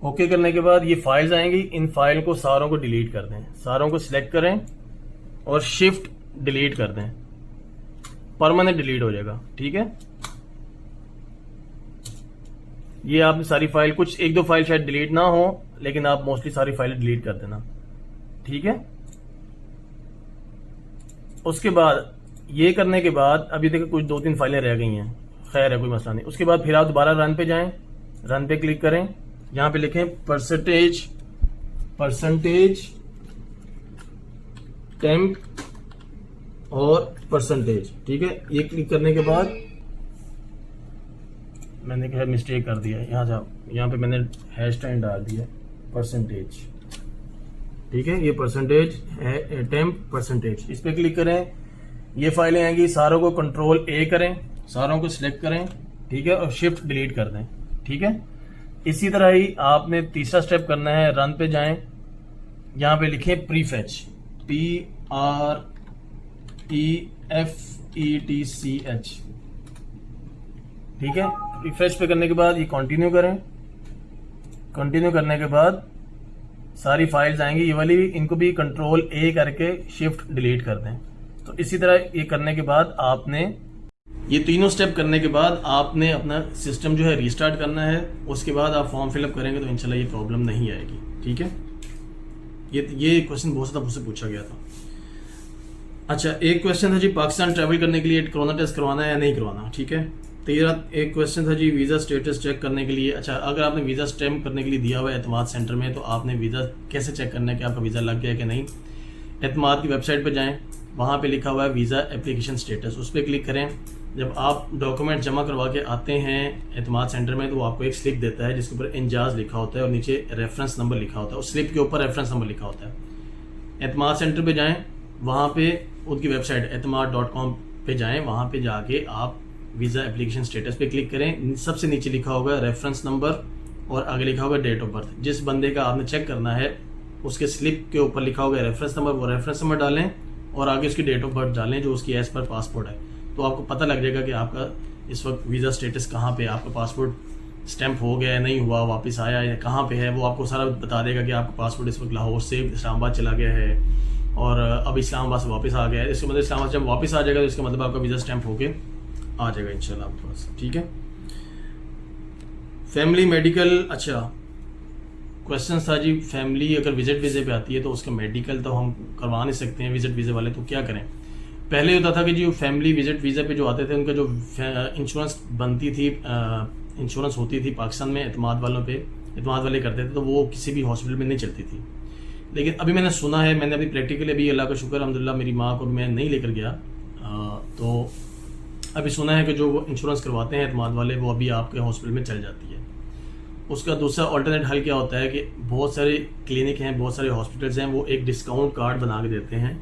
ओके करने के बाद ये फाइल्स आएंगी, इन फाइल को सारों को डिलीट कर दें। सारों को सिलेक्ट करें और शिफ्ट डिलीट कर दें, परमानेंट डिलीट हो जाएगा। ठीक है, ये आपने सारी फाइल, कुछ एक दो फाइल शायद डिलीट ना हो लेकिन आप मोस्टली सारी फाइलें डिलीट कर देना। ठीक है, उसके बाद ये करने के बाद अभी देखो कुछ 2-3 फाइलें रह गई हैं, खैर है कोई मसला नहीं। उसके बाद फिर आप दोबारा रन पे जाएं, रन पे क्लिक करें, यहां पे लिखें परसेंटेज टेम्प और परसेंटेज। ठीक है, ये क्लिक करने के बाद मैंने क्या मिस्टेक कर दिया है, यहाँ पे मैंने हैशटैग डाल दिया परसेंटेज। ठीक है, ये परसेंटेज है, टेम्प परसेंटेज, इस पे क्लिक करें। ये फाइलें आएंगी, सारों को कंट्रोल A करें, सारों को सिलेक्ट करें। ठीक है, और शिफ्ट डिलीट कर दें। ठीक है, इसी तरह ही आपने तीसरा स्टेप करना है, रन पे जाएं, यहाँ पे लिखें प्रीफेच, PREFETCH। ठीक है, रिफ्रेश पे करने के बाद ये कंटिन्यू करें। कंटिन्यू करने के बाद सारी फाइल्स आएंगी, ये वाली इनको भी कंट्रोल A करके शिफ्ट डिलीट कर दें। तो इसी तरह ये करने के बाद आपने ये तीनों स्टेप करने के बाद आपने अपना सिस्टम जो है रीस्टार्ट करना है। उसके बाद आप फॉर्म फिलअप करेंगे तो इंशाल्लाह ये प्रॉब्लम नहीं आएगी। ठीक है, ये क्वेश्चन बहुत ज़्यादा मुझसे पूछा गया था। अच्छा, एक क्वेश्चन था जी, पाकिस्तान ट्रैवल करने के लिए कोरोना टेस्ट करवाना है या नहीं करवाना। ठीक है, तेरा एक क्वेश्चन था जी, वीज़ा स्टेटस चेक करने के लिए। अच्छा, अगर आपने वीज़ा स्टैम्प करने के लिए दिया हुआ है एतमाद सेंटर में, तो आपने वीज़ा कैसे चेक करना है कि आपका वीज़ा लग गया कि नहीं। एतमाद की वेबसाइट पर जाएँ, वहाँ पे लिखा हुआ है वीज़ा एप्लीकेशन स्टेटस, उस पर क्लिक करें। जब आप डॉक्यूमेंट जमा करवा के आते हैं एतमाद सेंटर में तो वो आपको एक स्लिप देता है जिसके ऊपर इंजाज लिखा होता है और नीचे रेफरेंस नंबर लिखा होता है। उस स्लिप के ऊपर रेफरेंस नंबर लिखा होता है। एतमाद सेंटर पे जाएं, वहाँ पे उनकी वेबसाइट etamad.com पे जाएं, वहाँ पे जाके आप वीज़ा एप्लीकेशन स्टेटस पे क्लिक करें। सबसे नीचे लिखा होगा रेफरेंस नंबर और आगे लिखा होगा डेट ऑफ बर्थ। जिस बंदे का आपने चेक करना है उसके स्लिप के ऊपर लिखा होगा रेफरेंस नंबर, वो रेफरेंस नंबर डालें और आगे उसकी डेट ऑफ बर्थ डालें जो उसकी एज पर पासपोर्ट है। तो आपको पता लग जाएगा कि आपका इस वक्त वीज़ा स्टेटस कहाँ पे, आपका पासपोर्ट स्टैंप हो गया है, नहीं हुआ, वापस आया है, कहाँ पे है, वो आपको सारा बता देगा कि आपका पासपोर्ट इस वक्त लाहौर से इस्लामाबाद चला गया है और अब इस्लामाबाद से वापस आ गया है। इसका मतलब इस्लामाबाद जब वापस आ जाएगा तो इसका मतलब आपका वीज़ा स्टैंप होके आ जाएगा इंशाल्लाह आपके पास। ठीक है, फैमिली मेडिकल। अच्छा, क्वेश्चन था जी, फैमिली अगर विजिट वीज़े पे आती है तो उसका मेडिकल तो हम करवा नहीं सकते हैं विजिट वीज़े वाले, तो क्या करें। पहले होता था कि जो फैमिली विजिट वीज़ा पे जो आते थे उनका जो इंश्योरेंस बनती थी, इंश्योरेंस होती थी पाकिस्तान में एतमाद वालों पे, एतमाद वाले करते थे, तो वो किसी भी हॉस्पिटल में नहीं चलती थी। लेकिन अभी मैंने सुना है, मैंने अभी प्रैक्टिकली अभी अल्लाह का शुक्र अल्हम्दुलिल्लाह मेरी माँ को मैं नहीं लेकर गया, तो अभी सुना है कि जो वो इंश्योरेंस करवाते हैं एतमाद वाले वो अभी आपके हॉस्पिटल में चल जाती है। उसका दूसरा ऑल्टरनेट हल क्या होता है कि बहुत सारे क्लिनिक हैं, बहुत सारे हॉस्पिटल्स हैं, वो एक डिस्काउंट कार्ड बना के देते हैं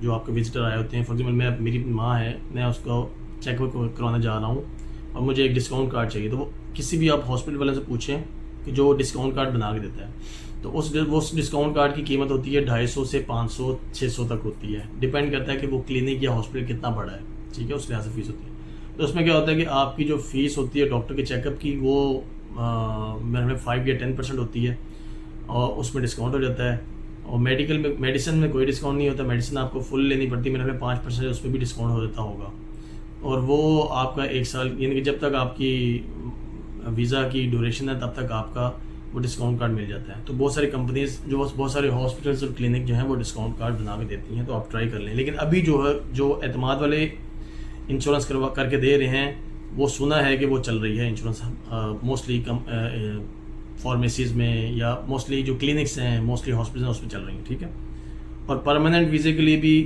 जो आपके विजिटर आए होते हैं। फॉर एग्जाम्पल मेरी माँ है, मैं उसको चेकअप करवाने जा रहा हूँ और मुझे एक डिस्काउंट कार्ड चाहिए, तो वो किसी भी आप हॉस्पिटल वाले से पूछें कि जो डिस्काउंट कार्ड बना के देता है, तो उस डिस्काउंट कार्ड की कीमत होती है 250 से 500 600 तक होती है। डिपेंड करता है कि वो क्लिनिक या हॉस्पिटल कितना बड़ा है। ठीक है, उस लिहाज से फीस होती है। तो उसमें क्या होता है कि आपकी जो फीस होती है डॉक्टर के चेकअप की वो मेरे 5 या 10% होती है और उसमें डिस्काउंट हो जाता है। और मेडिसिन में कोई डिस्काउंट नहीं होता, मेडिसिन आपको फुल लेनी पड़ती है, मेरे ख्याल 5% उस पर भी डिस्काउंट हो जाता होगा। और वो आपका 1 साल, यानी कि जब तक आपकी वीज़ा की ड्यूरेशन है तब तक आपका वो डिस्काउंट कार्ड मिल जाता है। तो बहुत सारी कंपनीज, जो बहुत सारे हॉस्पिटल्स और क्लिनिक जो हैं वो डिस्काउंट कार्ड बना के देती हैं, तो आप ट्राई कर लें। लेकिन अभी जो है, जो एतमाद वाले इंश्योरेंस करके दे रहे हैं, वो सुना है कि वो चल रही है इंश्योरेंस मोस्टली फार्मेसीज़ में, या मोस्टली जो क्लिनिक्स हैं, मोस्टली हॉस्पिटल हैं, उसमें चल रही हैं, ठीक है। और परमानेंट वीज़े के लिए भी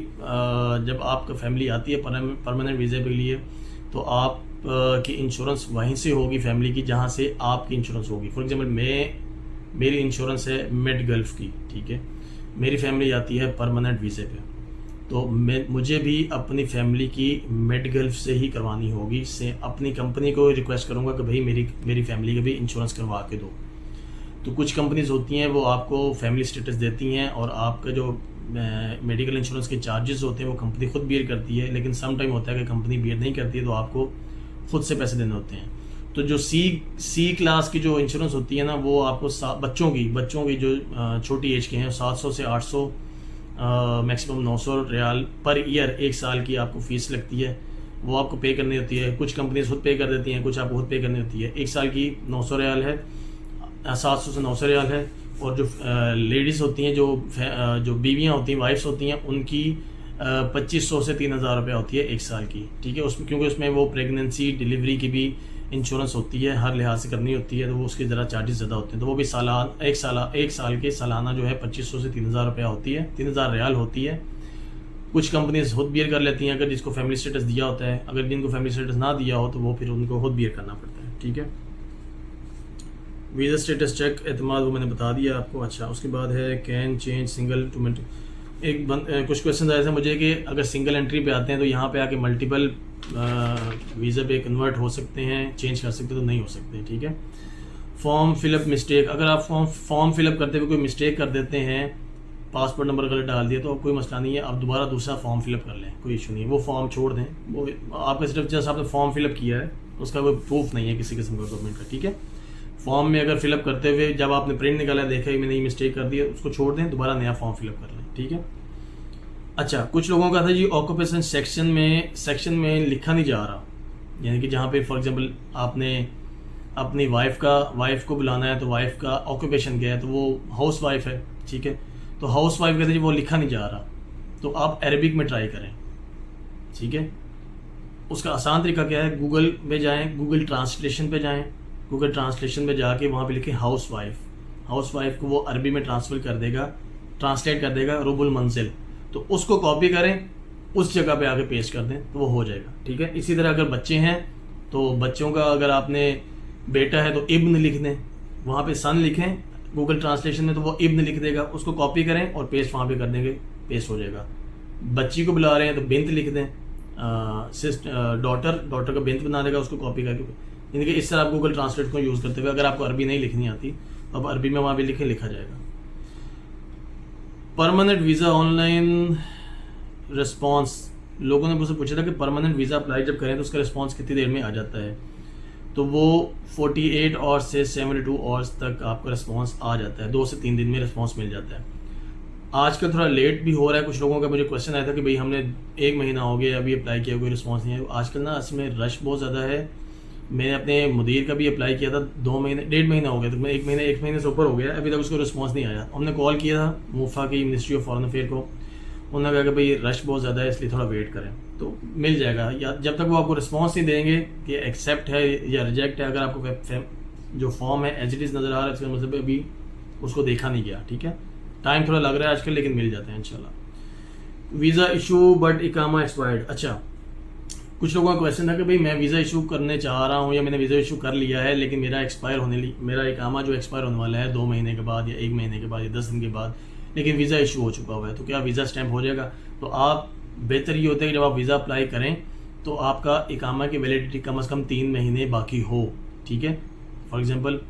जब आपका फैमिली आती है परमानेंट वीज़े के लिए, तो आप की इंश्योरेंस वहीं से होगी फैमिली की जहाँ से आपकी इंश्योरेंस होगी। फॉर एग्जांपल मेरी इंश्योरेंस है मेड गल्फ की, ठीक है, मेरी फैमिली आती है परमानेंट वीज़े पे, तो मुझे भी अपनी फैमिली की मेड गल्फ से ही करवानी होगी। से अपनी कंपनी को रिक्वेस्ट करूँगा कि भाई मेरी फैमिली का भी इंश्योरेंस करवा के दो। तो कुछ कंपनीज होती हैं वो आपको फैमिली स्टेटस देती हैं, और आपका जो मेडिकल इंश्योरेंस के चार्जेस होते हैं वो कंपनी खुद बियर करती है। लेकिन सम टाइम होता है कि कंपनी बियर नहीं करती है, तो आपको खुद से पैसे देने होते हैं। तो जो सी क्लास की जो इंश्योरेंस होती है ना, वो आपको बच्चों की जो छोटी एज के हैं 700 से 800 मैक्सिमम 900 रियाल पर ईयर 1 साल की आपको फीस लगती है, वो आपको पे करनी होती है। कुछ कंपनीज खुद पे कर देती हैं, कुछ आपको खुद पे करनी होती है। 1 साल की 900 रियाल है, 700 से 900 रियाल है। और जो लेडीज़ होती हैं, जो बीवियाँ होती हैं, वाइफ्स होती हैं, उनकी 2500 से 3000 रुपये होती है 1 साल की, ठीक है। उसमें क्योंकि उसमें वो प्रेगनेंसी डिलीवरी की भी इंश्योरेंस होती है, हर लिहाज से करनी होती है, तो वो उसके ज़रा चार्जेस ज़्यादा होते हैं। तो वो भी एक साल के सालाना जो है 2500 से 3000 रुपया होती है, 3000 रियाल होती है। कुछ कंपनीज खुद बियर कर लेती हैं अगर जिसको फैमिली स्टेटस दिया होता है। अगर जिनको फैमिली स्टेटस ना दिया हो तो वो फिर उनको खुद बियर करना पड़ता है, ठीक है। वीज़ा स्टेटस चेक एतमाद वो मैंने बता दिया आपको। अच्छा, उसके बाद है कैन चेंज सिंगल टू कुछ क्वेश्चन आए थे मुझे कि अगर सिंगल एंट्री पे आते हैं तो यहाँ पे आके मल्टीपल वीज़ा पे कन्वर्ट हो सकते हैं, चेंज कर सकते हैं, तो नहीं हो सकते, ठीक है। फॉर्म फिलअप मिस्टेक, अगर आप फॉर्म फिलअप करते हुए कोई मिस्टेक कर देते हैं, पासपोर्ट नंबर गलत डाल दिया, तो कोई मसला नहीं है, आप दोबारा दूसरा फॉर्म फिलअप कर लें, कोई इशू नहीं है। वो फॉर्म छोड़ दें, वो आपका सिर्फ जैसे आपने फॉर्म फिलअप किया है उसका कोई प्रूफ नहीं है किसी किस्म का गवर्नमेंट का, ठीक है। फॉर्म में अगर फिलअप करते हुए जब आपने प्रिंट निकाला देखा कि मैंने ये मिस्टेक कर दी है, उसको छोड़ दें, दोबारा नया फॉर्म फिलअप कर लें, ठीक है। अच्छा, कुछ लोगों का था जी ऑक्यूपेशन सेक्शन में लिखा नहीं जा रहा, यानी कि जहाँ पे फॉर एग्जांपल आपने अपनी वाइफ को बुलाना है, तो वाइफ का ऑक्यूपेशन क्या है, तो वो हाउस वाइफ है, ठीक है। तो हाउस वाइफ कहते हैं जी वो लिखा नहीं जा रहा, तो आप अरबिक में ट्राई करें, ठीक है। उसका आसान तरीका क्या है, गूगल पे जाएँ, गूगल ट्रांसलेशन पे जाएँ, गूगल ट्रांसलेशन पे जाके वहाँ पे लिखें हाउस वाइफ को वो अरबी में ट्रांसलेट कर देगा रुबुल मंजिल, तो उसको कॉपी करें, उस जगह पे आके पेस्ट कर दें, तो वो हो जाएगा, ठीक है। इसी तरह अगर बच्चे हैं तो बच्चों का, अगर आपने बेटा है तो इब्न लिख दें, वहाँ पे सन लिखें गूगल ट्रांसलेशन में, तो वो इब्न लिख देगा, उसको कॉपी करें और पेस्ट वहाँ पे कर देंगे, पेस्ट हो जाएगा। बच्ची को बुला रहे हैं तो बिंत लिख दें, डॉटर का बिंत बना देगा, उसको कॉपी करके, यानी कि इस तरह आप गूगल ट्रांसलेट को यूज़ करते हुए, अगर आपको अरबी नहीं लिखनी आती तो अब अरबी में वहाँ पे लिखा जाएगा। परमानेंट वीज़ा ऑनलाइन रिस्पॉन्स, लोगों ने मुझसे पूछा था कि परमानेंट वीज़ा अप्लाई जब करें तो उसका रिस्पॉन्स कितनी देर में आ जाता है, तो वो 48 आवर्स से 72 आवर्स तक आपका रिस्पॉन्स आ जाता है, 2 से 3 दिन में रिस्पॉन्स मिल जाता है। आजकल थोड़ा लेट भी हो रहा है, कुछ लोगों का मुझे क्वेश्चन आया था कि भाई हमने 1 महीना हो गया अभी अप्लाई किया, कोई रिस्पॉन्स नहीं है। आजकल ना इसमें रश बहुत ज़्यादा है। मैंने अपने मुदीर का भी अप्लाई किया था, 1.5 महीना हो गया, तो मैं 1 महीने से ऊपर हो गया, अभी तक उसको रिस्पॉन्स नहीं आया। हमने कॉल किया था मुफा की मिनिस्ट्री ऑफ फॉरेन अफेयर को, उन्होंने कहा कि भाई रश बहुत ज़्यादा है इसलिए थोड़ा वेट करें, तो मिल जाएगा। या जब तक वो आपको रिस्पॉन्स नहीं देंगे कि एक्सेप्ट है या रिजेक्ट है, अगर आपको जो फॉर्म है एज इट इज़ नज़र आ रहा है, इसका मतलब अभी उसको देखा नहीं गया, ठीक है। टाइम थोड़ा लग रहा है आजकल, लेकिन मिल जाते हैं इंशाल्लाह। वीज़ा इशू बट इकामा एक्सपायर्ड, अच्छा, कुछ लोगों का क्वेश्चन था कि भाई मैं वीज़ा इशू करने चाह रहा हूँ या मैंने वीज़ा इशू कर लिया है, लेकिन मेरा इकामा जो एक्सपायर होने वाला है 2 महीने के बाद या 1 महीने के बाद या 10 दिन के बाद, लेकिन वीज़ा इशू हो चुका हुआ है, तो क्या वीज़ा स्टैम्प हो जाएगा? तो आप बेहतर ये होता है कि जब आप वीज़ा अप्लाई करें तो आपका इकामा की वैलिडिटी कम से कम 3 महीने बाकी हो, ठीक है। फॉर एग्ज़ाम्पल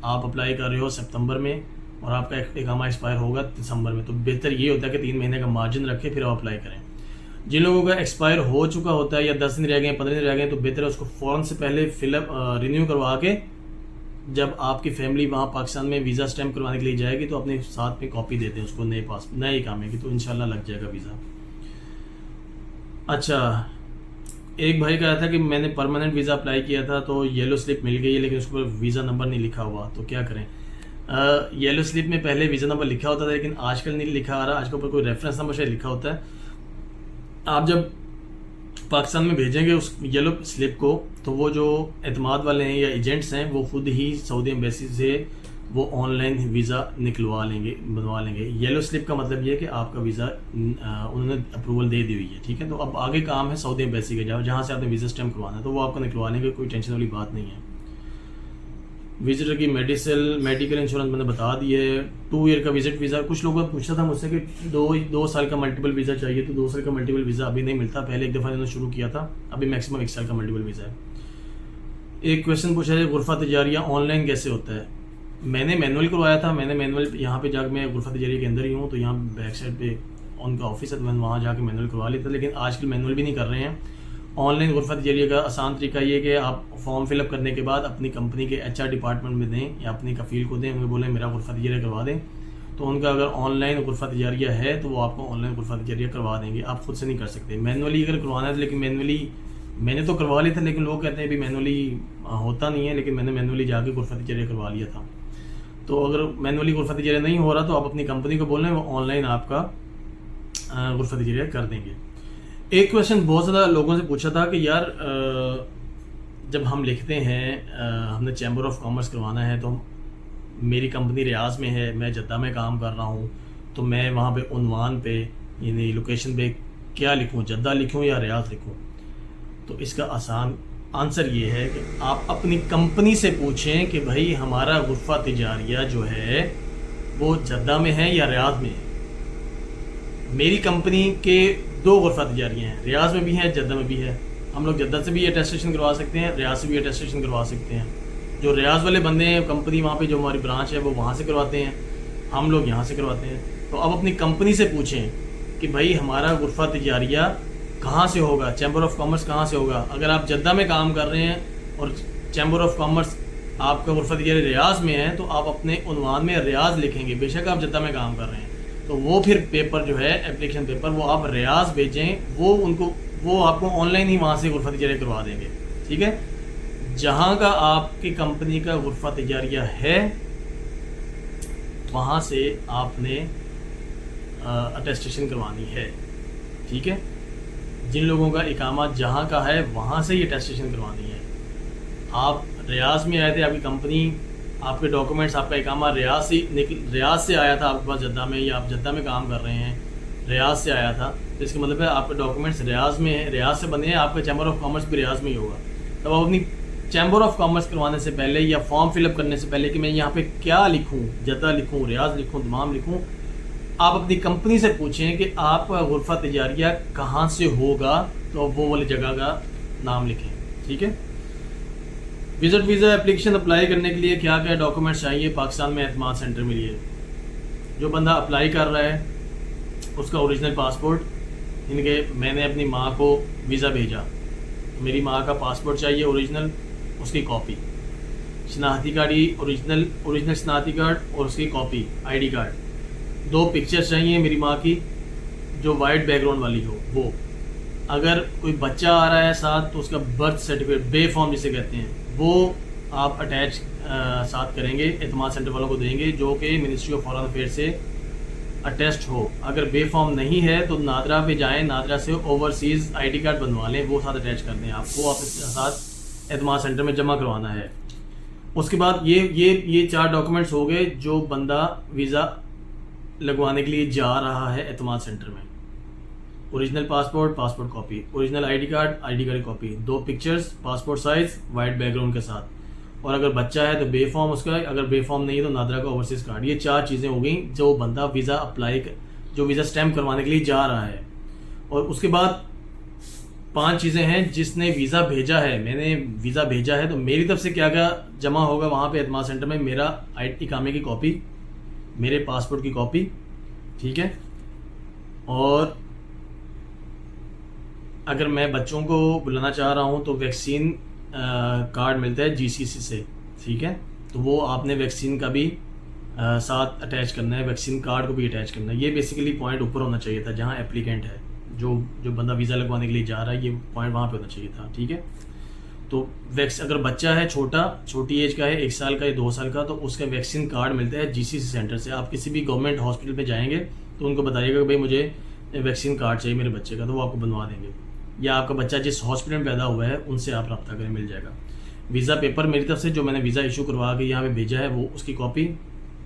आप अप्लाई कर रहे हो सितंबर में और आपका इकामा एक्सपायर होगा दिसंबर में, तो बेहतर ये होता है कि 3 महीने का मार्जिन रखें फिर आप अप्लाई करें। जिन लोगों का एक्सपायर हो चुका होता है या 10 दिन रह गए, 15 दिन रह गए, तो बेहतर है उसको फ़ौरन से पहले फिलअप रिन्यू करवा के जब आपकी फैमिली वहाँ पाकिस्तान में वीज़ा स्टैम्प करवाने के लिए जाएगी तो अपने साथ में कॉपी देते हैं उसको, नए इकामे की, तो इंशाल्लाह लग जाएगा वीज़ा। अच्छा, एक भाई कहा था कि मैंने परमानेंट वीज़ा अप्लाई किया था तो येलो स्लिप मिल गई है लेकिन उसके ऊपर वीज़ा नंबर नहीं लिखा हुआ, तो क्या करें? येलो स्लिप में पहले वीज़ा नंबर लिखा होता था लेकिन आजकल नहीं लिखा आ रहा, आजकल ऊपर कोई रेफरेंस नंबर शायद लिखा होता है। आप जब पाकिस्तान में भेजेंगे उस येलो स्लिप को तो वो जो एतमाद वाले हैं या एजेंट्स हैं वो खुद ही सऊदी एम्बेसी से वो ऑनलाइन वीज़ा बनवा लेंगे। येलो स्लिप का मतलब ये है कि आपका वीज़ा उन्होंने अप्रूवल दे दी हुई है, ठीक है। तो अब आगे काम है सऊदी एम्बेसी का, जहाँ से आपने वीज़ा स्टैम्प करवाना है तो वो आपको निकलवा लेंगे, कोई टेंशन वाली बात नहीं है। विजिटर की मेडिकल इंश्योरेंस मैंने बता दी है। 2 ईयर का विजिट वीज़ा, कुछ लोगों ने पूछा था मुझसे कि 2 साल का मल्टीपल वीज़ा चाहिए, तो 2 साल का मल्टीपल वीज़ा अभी नहीं मिलता, पहले एक दफ़ा इन्होंने शुरू किया था, अभी मैक्सिमम 1 साल का मल्टीपल वीज़ा है। एक क्वेश्चन पूछा है गुरफा तजारिया ऑनलाइन कैसे होता है? मैंने मैनुअल करवाया था, मैंने मैनुअल यहाँ पे जाकर, मैं गुरफा तजारिया के अंदर ही हूँ तो यहाँ बैक साइड पे उनका ऑफिस है तो मैंने वहाँ जाके मैनुअल करवा लिया था, लेकिन आजकल मैनुअल भी नहीं कर रहे हैं। ऑनलाइन गुरफा तजारिया का आसान तरीका ये कि आप फॉर्म फिलअप करने के बाद अपनी कंपनी के HR डिपार्टमेंट में दें या अपनी कफ़ील को दें, उन्हें बोलें मेरा गुरफा तजारिया करवा दें, तो उनका अगर ऑनलाइन गुरफा तजारिया है तो वो आपको ऑनलाइन गुरफा तजारिया करवा देंगे, आप खुद से नहीं कर सकते। मैनुअली अगर करवाना है तो, लेकिन मैनुअली मैंने तो करवा लिया था लेकिन लोग कहते हैं अभी मैनुअली होता नहीं है, लेकिन मैंने मैनुअली जाके गुरफा तजारिया करवा लिया था। तो अगर मैनुअली गुरफा तजारिया नहीं हो रहा तो आप अपनी कंपनी को बोलें वो ऑनलाइन आपका गुरफा तजारिया कर देंगे। एक क्वेश्चन बहुत ज़्यादा लोगों से पूछा था कि यार जब हम लिखते हैं हमने चैम्बर ऑफ कॉमर्स करवाना है तो मेरी कंपनी रियाज में है, मैं जद्दा में काम कर रहा हूँ, तो मैं वहाँ पे उन्वान पे यानी लोकेशन पे क्या लिखूँ, जद्दा लिखूँ या रियाज लिखूँ? तो इसका आसान आंसर ये है कि आप अपनी कंपनी से पूछें कि भाई हमारा गुरफा तजारिया जो है वो जद्दा में है या रियाज में है। मेरी कंपनी के 2 गुरफा तजारियाँ हैं, रियाज में भी हैं, जद्दा में भी है। हम लोग जद्दा से भी अटेस्टेशन करवा सकते हैं, रियाज से भी अटेस्टेशन करवा सकते हैं। जो रियाज वाले बंदे हैं कंपनी वहाँ पे जो हमारी ब्रांच है वो वहाँ से करवाते हैं, हम लोग यहाँ से करवाते हैं। तो अब अपनी कंपनी से पूछें कि भाई हमारा गुरफा तजारिया कहाँ से होगा, चैम्बर ऑफ कॉमर्स कहाँ से होगा। अगर आप जद्दा में काम कर रहे हैं और चैम्बर ऑफ कॉमर्स आपका गुरफा तजारिया रियाज में है तो आप अपने उन्वान में रियाज लिखेंगे, बेशक आप जद्दा में काम कर रहे हैं। तो वो फिर पेपर जो है एप्लीकेशन पेपर वो आप रियाज भेजें, वो आपको ऑनलाइन ही वहाँ से गुरफा तजारिया करवा देंगे, ठीक है। जहाँ का आपकी कंपनी का गुरफा तजारिया है वहाँ से आपने अटेस्टेशन करवानी है, ठीक है। जिन लोगों का इकामा जहाँ का है वहाँ से ही अटेस्टेशन करवानी है। आप रियाज में आए थे, आपकी कंपनी, आपके डॉक्यूमेंट्स, आपका इकामा रियाज से आया था आपके पास जद्दा में, या आप जद्दा में काम कर रहे हैं, रियाज से आया था, तो इसका मतलब है आपके डॉक्यूमेंट्स रियाज में है, रियाज से बने हैं, आपका चैम्बर ऑफ कॉमर्स भी रियाज में ही होगा। तब आप अपनी चैम्बर ऑफ कॉमर्स करवाने से पहले या फॉर्म फिलअप करने से पहले कि मैं यहाँ पे क्या लिखूँ, जद्दा लिखूँ, रियाज लिखूँ, तमाम लिखूँ, आप अपनी कंपनी से पूछें कि आपका गुरफा तजारिया कहाँ से होगा, तो वो वाली जगह का नाम लिखें, ठीक है। विजिट वीज़ा एप्लीकेशन अप्लाई करने के लिए क्या क्या डॉक्यूमेंट्स चाहिए पाकिस्तान में एतमाद सेंटर में लिए? जो बंदा अप्लाई कर रहा है उसका ओरिजिनल पासपोर्ट, इनके मैंने अपनी माँ को वीज़ा भेजा, मेरी माँ का पासपोर्ट चाहिए ओरिजिनल, उसकी कॉपी, शनाख्ती कार्ड ही ओरिजिनल शनाख्ती कार्ड और उसकी कॉपी, ID कार्ड, 2 पिक्चर्स चाहिए मेरी माँ की जो वाइट बैकग्राउंड वाली हो वो। अगर कोई बच्चा आ रहा है साथ तो उसका बर्थ सर्टिफिकेट, बे फॉर्म जिसे कहते हैं, वो आप अटैच साथ करेंगे, एतमाद सेंटर वालों को देंगे, जो कि मिनिस्ट्री ऑफ फॉरेन अफेयर से अटेस्ट हो। अगर बे फॉर्म नहीं है तो नादरा पे जाएं, नादरा से ओवरसीज़ ID कार्ड बनवा लें, वो साथ अटैच कर दें, आपको आप साथ एतमाद सेंटर में जमा करवाना है। उसके बाद ये 4 डॉक्यूमेंट्स हो गए जो बंदा वीज़ा लगवाने के लिए जा रहा है एतमाद सेंटर में। Original passport, passport copy, original ID card copy, 2 pictures passport size white background के साथ, और अगर बच्चा है तो बे फॉर्म उसका, अगर बे फॉर्म नहीं है तो नादरा का ओवरसीज़ कार्ड। ये 4 चीज़ें हो गई जो बंदा जो वीज़ा स्टैम्प करवाने के लिए जा रहा है। और उसके बाद 5 चीज़ें हैं जिसने वीज़ा भेजा है, मैंने वीज़ा भेजा है तो मेरी तरफ से क्या क्या जमा होगा वहाँ पे एतमाद सेंटर में, मेरा इकामे की कॉपी, मेरे पासपोर्ट की कॉपी, ठीक है। और अगर मैं बच्चों को बुलाना चाह रहा हूँ तो वैक्सीन कार्ड मिलता है GCC से, ठीक है, तो वो आपने वैक्सीन का भी साथ अटैच करना है, वैक्सीन कार्ड को भी अटैच करना है। ये बेसिकली पॉइंट ऊपर होना चाहिए था जहाँ एप्लीकेंट है, जो बंदा वीज़ा लगवाने के लिए जा रहा है, ये पॉइंट वहाँ पे होना चाहिए था। ठीक है, तो अगर बच्चा है छोटी एज का है, 1 साल का या 2 साल का, तो उसका वैक्सीन कार्ड मिलता है जीसीसी सेंटर से। आप किसी भी गवर्नमेंट हॉस्पिटल में जाएंगे तो उनको बताइएगा कि भाई मुझे वैक्सीन कार्ड चाहिए मेरे बच्चे का, तो वो आपको बनवा देंगे। या आपका बच्चा जिस हॉस्पिटल में पैदा हुआ है उनसे आप रब्ता करें, मिल जाएगा। वीज़ा पेपर मेरी तरफ से जो मैंने वीज़ा इशू करवा के यहाँ पे भेजा है, वो उसकी कॉपी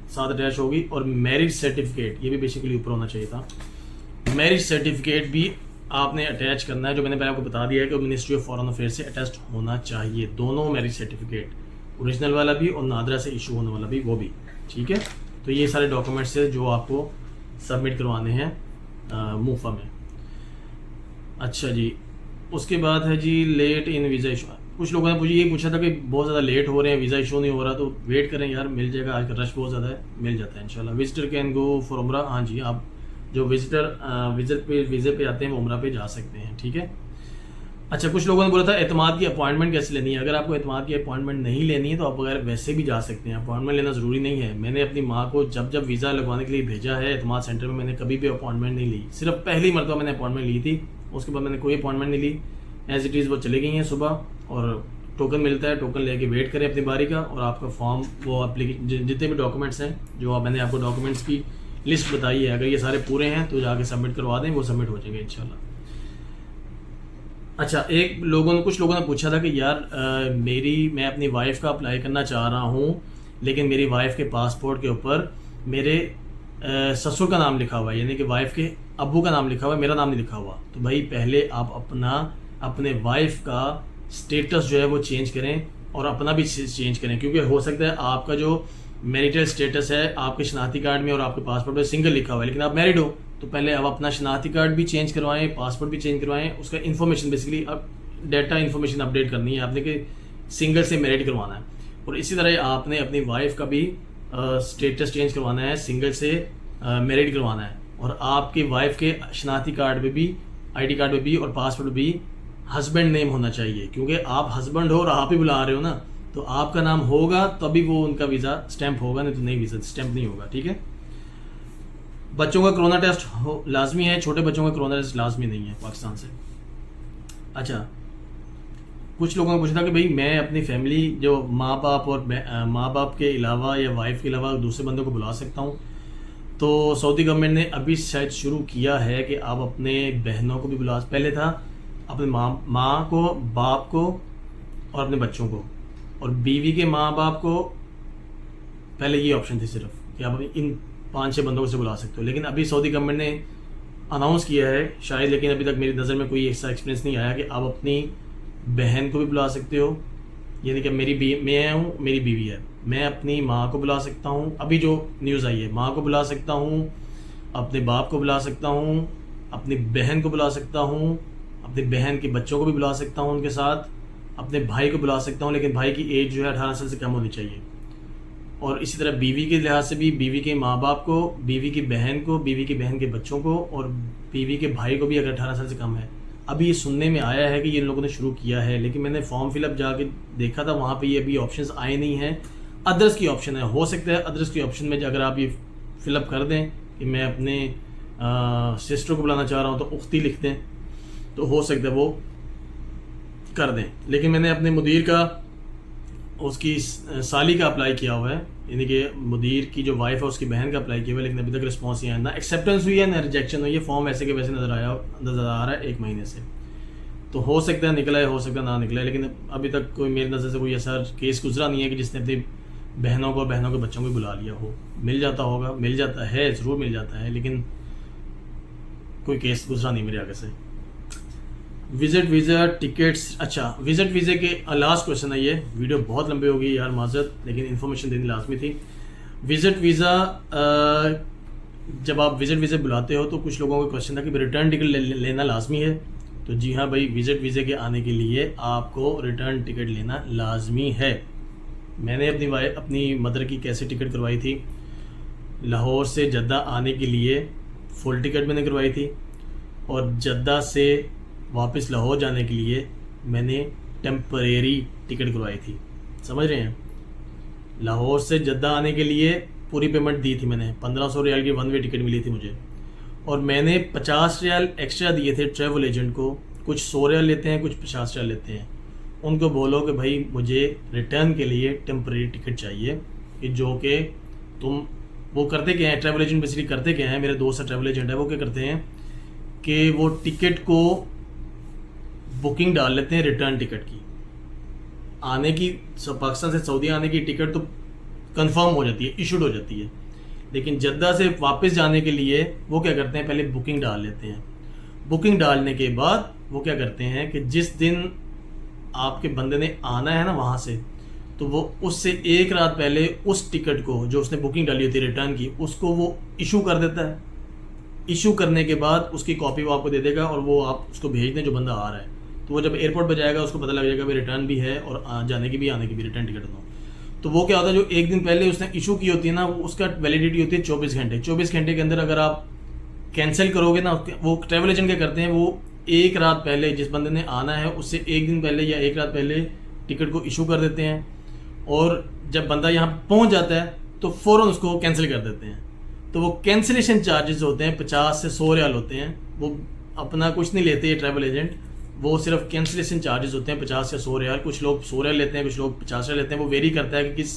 साथ अटैच होगी। और मैरिज सर्टिफिकेट, ये भी बेसिकली ऊपर होना चाहिए था। मैरिज सर्टिफिकेट भी आपने अटैच करना है, जो मैंने पहले आपको बता दिया है कि मिनिस्ट्री ऑफ फॉरेन अफेयर से अटैच होना चाहिए, दोनों मैरिज सर्टिफिकेट, ओरिजिनल वाला भी और नादरा से इशू होने वाला भी, वो भी। ठीक है, तो ये सारे डॉक्यूमेंट्स है जो आपको सबमिट करवाने हैं मूफा में। अच्छा जी, उसके बाद है जी लेट इन वीज़ा इशू। कुछ लोगों ने मुझे ये पूछा था कि बहुत ज़्यादा लेट हो रहे हैं, वीज़ा इशू नहीं हो रहा, तो वेट करें यार, मिल जाएगा। आज का रश बहुत ज़्यादा है, मिल जाता है इंशाल्लाह। विजिटर कैन गो फॉर उम्रा। हाँ जी, आप जो विजिटर वीज़े पे आते हैं वो उम्रा पे जा सकते हैं। ठीक है। अच्छा, कुछ लोगों ने बोला था एतमाद की अपॉइंटमेंट कैसे लेनी है। अगर आपको एतमाद की अपॉइंटमेंट नहीं लेनी है तो आप अगर वैसे भी जा सकते हैं, अपॉइंटमेंट लेना ज़रूरी नहीं है। मैंने अपनी माँ को जब वीज़ा लगवाने के लिए भेजा है एतमाद सेंटर में, मैंने कभी भी अपॉइंटमेंट नहीं ली। सिर्फ पहली मरतबा मैंने अपॉइंटमेंट ली थी, उसके बाद मैंने कोई अपॉइंटमेंट नहीं ली। एज इट इज़ वो चले गई हैं सुबह, और टोकन मिलता है, टोकन लेके वेट करें अपनी बारी का, और आपका फॉर्म, वो एप्लीकेशन, जितने भी डॉक्यूमेंट्स हैं, जो मैंने आपको डॉक्यूमेंट्स की लिस्ट बताई है, अगर ये सारे पूरे हैं तो जाके सबमिट करवा दें, वो सबमिट हो जाएंगे इंशाल्लाह। अच्छा, कुछ लोगों ने पूछा था कि यार मैं अपनी वाइफ का अप्लाई करना चाह रहा हूँ, लेकिन मेरी वाइफ के पासपोर्ट के ऊपर मेरे ससुर का नाम लिखा हुआ है, यानी कि वाइफ के अब्बू का नाम लिखा हुआ है, मेरा नाम नहीं लिखा हुआ। तो भाई पहले आप अपने वाइफ का स्टेटस जो है वो चेंज करें, और अपना भी चेंज करें, क्योंकि हो सकता है आपका जो मैरिटल स्टेटस है आपके शनाख्ती कार्ड में और आपके पासपोर्ट में सिंगल लिखा हुआ है, लेकिन आप मैरिड हो, तो पहले आप अपना शनाख्ती कार्ड भी चेंज करवाएं, पासपोर्ट भी चेंज करवाएं, उसका इन्फॉर्मेशन बेसिकली अब डाटा इन्फॉर्मेशन अपडेट करनी है आपने, कि सिंगल से मैरिड करवाना है। और इसी तरह आपने अपनी वाइफ का भी स्टेटस चेंज करवाना है, सिंगल से मैरिड करवाना है। और आपकी वाइफ के शनाख्ती कार्ड में भी, ID कार्ड में भी और पासपोर्ट में भी हस्बैंड नेम होना चाहिए, क्योंकि आप हस्बैंड हो और आप ही बुला रहे हो ना, तो आपका नाम होगा तभी वो उनका वीज़ा स्टैंप होगा, नहीं तो नहीं, वीज़ा स्टैंप नहीं होगा। ठीक है। बच्चों का कोरोना टेस्ट लाजमी है, छोटे बच्चों का कोरोना टेस्ट लाजमी नहीं है पाकिस्तान से। अच्छा, कुछ लोगों ने पूछा था कि भाई मैं अपनी फैमिली, जो माँ बाप के अलावा या वाइफ के अलावा दूसरे बंदों को बुला सकता हूँ। तो सऊदी गवर्नमेंट ने अभी शायद शुरू किया है कि आप अपने बहनों को भी बुला, पहले था अपने माँ को, बाप को और अपने बच्चों को, और बीवी के माँ बाप को पहले ये ऑप्शन थी सिर्फ कि आप इन 5-6 बंदों से बुला सकते हो। लेकिन अभी सऊदी गवर्नमेंट ने अनाउंस किया है शायद, लेकिन अभी तक मेरी नज़र में कोई ऐसा एक्सपीरियंस नहीं आया कि आप अपनी बहन को भी बुला सकते हो, यानी कि मैं हूँ, मेरी बीवी है, मैं अपनी माँ को बुला सकता हूँ। अभी जो न्यूज़ आई है, माँ को बुला सकता हूँ, अपने बाप को बुला सकता हूँ, अपनी बहन को बुला सकता हूँ, अपनी बहन के बच्चों को भी बुला सकता हूँ उनके साथ, अपने भाई को बुला सकता हूँ, लेकिन भाई की एज जो है 18 साल से कम होनी चाहिए। और इसी तरह बीवी के लिहाज से भी, बीवी के माँ बाप को, बीवी की बहन को, बीवी की बहन के बच्चों को और बीवी के भाई को भी अगर 18 साल से कम है। अभी ये सुनने में आया है कि ये लोगों ने शुरू किया है, लेकिन मैंने फॉर्म फिलअप जाके देखा था, वहाँ पे ये अभी ऑप्शंस आए नहीं हैं। अदर्स की ऑप्शन है, हो सकता है अदर्स की ऑप्शन में अगर आप ये फिलअप कर दें कि मैं अपने सिस्टर को बुलाना चाह रहा हूँ तो उख्ती लिख दें, तो हो सकता है वो कर दें। लेकिन मैंने अपने मुदीर का, उसकी साली का अप्लाई किया हुआ है, यानी कि मुदीर की जो वाइफ है उसकी बहन का अप्लाई किया हुआ है, लेकिन अभी तक रिस्पॉन्स नहीं आया, ना एक्सेप्टेंस हुई है ना रिजेक्शन हुई है। फॉर्म वैसे के वैसे नज़र आ रहा है 1 महीने से, तो हो सकता है निकला है, हो सकता है ना निकला है, लेकिन अभी तक कोई मेरी नज़र से कोई ऐसा केस गुजरा नहीं है कि जिसने अपनी बहनों के बच्चों को बुला लिया हो। मिल जाता होगा, मिल जाता है, ज़रूर मिल जाता है, लेकिन कोई केस गुजरा नहीं मेरे आगे से। Visit visa tickets. अच्छा, विजिट वीज़े के लास्ट क्वेश्चन है ये, वीडियो बहुत लंबी हो गई यार, माजरत, लेकिन इन्फॉर्मेशन देनी लाजमी थी। विजिट वीज़ा, जब आप विजिट वीज़े बुलाते हो तो कुछ लोगों का क्वेश्चन था कि रिटर्न टिकट लेना लाजमी है। तो जी हाँ भाई, विजिट वीज़े के आने के लिए आपको रिटर्न टिकट लेना लाजमी है। मैंने अपनी मदर की कैसे टिकट करवाई थी, लाहौर से जद्दा आने के लिए फुल टिकट मैंने करवाई थी, और जद्दा से वापस लाहौर जाने के लिए मैंने टेम्परेरी टिकट करवाई थी। समझ रहे हैं? लाहौर से जद्दा आने के लिए पूरी पेमेंट दी थी मैंने, 1500 रियाल की वन वे टिकट मिली थी मुझे, और मैंने 50 रियाल एक्स्ट्रा दिए थे ट्रैवल एजेंट को। कुछ 100 रियाल लेते हैं, कुछ 50 रियाल लेते हैं। उनको बोलो कि भाई मुझे रिटर्न के लिए टेम्परेरी टिकट चाहिए, कि जो कि तुम, वो करते क्या हैं ट्रैवल एजेंट बेसिकली करते क्या हैं, मेरे दोस्त ट्रैवल एजेंट है, वो क्या करते हैं कि वो टिकट को बुकिंग डाल लेते हैं रिटर्न टिकट की, आने की, पाकिस्तान से सऊदी आने की टिकट तो कंफर्म हो जाती है, इशूड हो जाती है, लेकिन जद्दा से वापस जाने के लिए वो क्या करते हैं, पहले बुकिंग डाल लेते हैं। बुकिंग डालने के बाद वो क्या करते हैं कि जिस दिन आपके बंदे ने आना है ना वहाँ से, तो वो उससे एक रात पहले उस टिकट को जो उसने बुकिंग डाली होती है रिटर्न की, उसको वो इशू कर देता है। इशू करने के बाद उसकी कॉपी वो आपको दे देगा और वो आप उसको भेज दें जो बंदा आ रहा है। तो वो जब एयरपोर्ट पर जाएगा उसको पता लग जाएगा भाई रिटर्न भी है और जाने की भी, आने की भी रिटर्न टिकट दो। तो वो क्या होता है, जो एक दिन पहले उसने इशू की होती है ना, उसका वैलिडिटी होती है 24 घंटे। 24 घंटे के अंदर अगर आप कैंसिल करोगे ना, वो ट्रैवल एजेंट क्या करते हैं, वो एक रात पहले जिस बंदे ने आना है उससे एक दिन पहले या एक रात पहले टिकट को इशू कर देते हैं, और जब बंदा यहाँ पहुँच जाता है तो फ़ौरन उसको कैंसिल कर देते हैं। तो वो कैंसिलेशन चार्जेस होते हैं 50 से 100 रियाल होते हैं, वो अपना कुछ नहीं लेते ये ट्रैवल एजेंट, वो सिर्फ कैंसिलेशन चार्जेस होते हैं 50 या 100 रियाल। कुछ लोग 100 रियाल लेते हैं, कुछ लोग 50 रियाल लेते हैं, वो वेरी करता है कि किस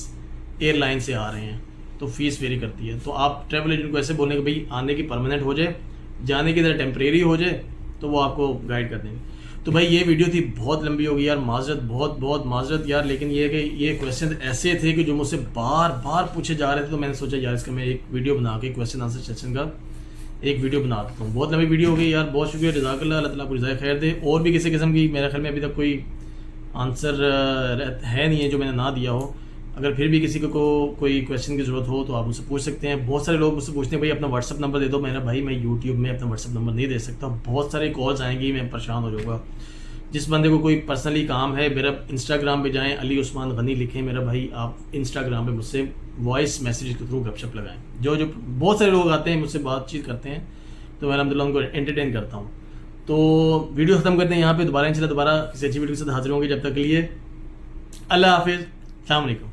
एयरलाइन से आ रहे हैं, तो फीस वेरी करती है। तो आप ट्रैवल एजेंट को ऐसे बोलेंगे भाई आने की परमानेंट हो जाए, जाने की तरह टेम्परेरी हो जाए, तो वो आपको गाइड कर देंगे। तो भाई ये वीडियो थी, बहुत लंबी होगी यार, माजरत, बहुत बहुत माजरत यार, लेकिन ये कि ये क्वेश्चन ऐसे थे कि जो मुझसे बार बार पूछे जा रहे थे, तो मैंने सोचा यार इसका मैं एक वीडियो बना के क्वेश्चन आंसर सेशन का एक वीडियो बना देता हूँ। बहुत लंबी वीडियो हो गई यार, बहुत शुक्रिया, जज़ाकल्लाह, अल्लाह ताला आपको जज़ाए खैर दे। और भी किसी किस्म की मेरे ख्याल में अभी तक कोई आंसर है नहीं है जो मैंने ना दिया हो। अगर फिर भी किसी को कोई क्वेश्चन की ज़रूरत हो तो आप मुझसे पूछ सकते हैं। बहुत सारे लोग मुझसे पूछते हैं भाई अपना व्हाट्सअप नंबर दे दो। मेरा भाई मैं यूट्यूब में अपना व्हाट्सअप नंबर नहीं दे सकता, बहुत सारे कॉल्स आएंगी, मैं परेशान हो जाऊँगा। जिस बंदे को कोई पर्सनली काम है, मेरा इंस्टाग्राम पे जाएं, अली उस्मान गनी लिखें मेरा भाई, आप इंस्टाग्राम पे मुझसे वॉइस मैसेज के थ्रू गपशप लगाएं। जो बहुत सारे लोग आते हैं मुझसे बातचीत करते हैं, तो मैं अलहमदुलिल्लाह उनको एंटरटेन करता हूँ। तो वीडियो ख़त्म करते हैं यहाँ पे, दोबारा इंशाल्लाह दोबारा किसी अच्छी वीडियो के साथ हाजिर होंगे। जब तक के लिए अल्लाह हाफिज़, अस्सलाम वालेकुम।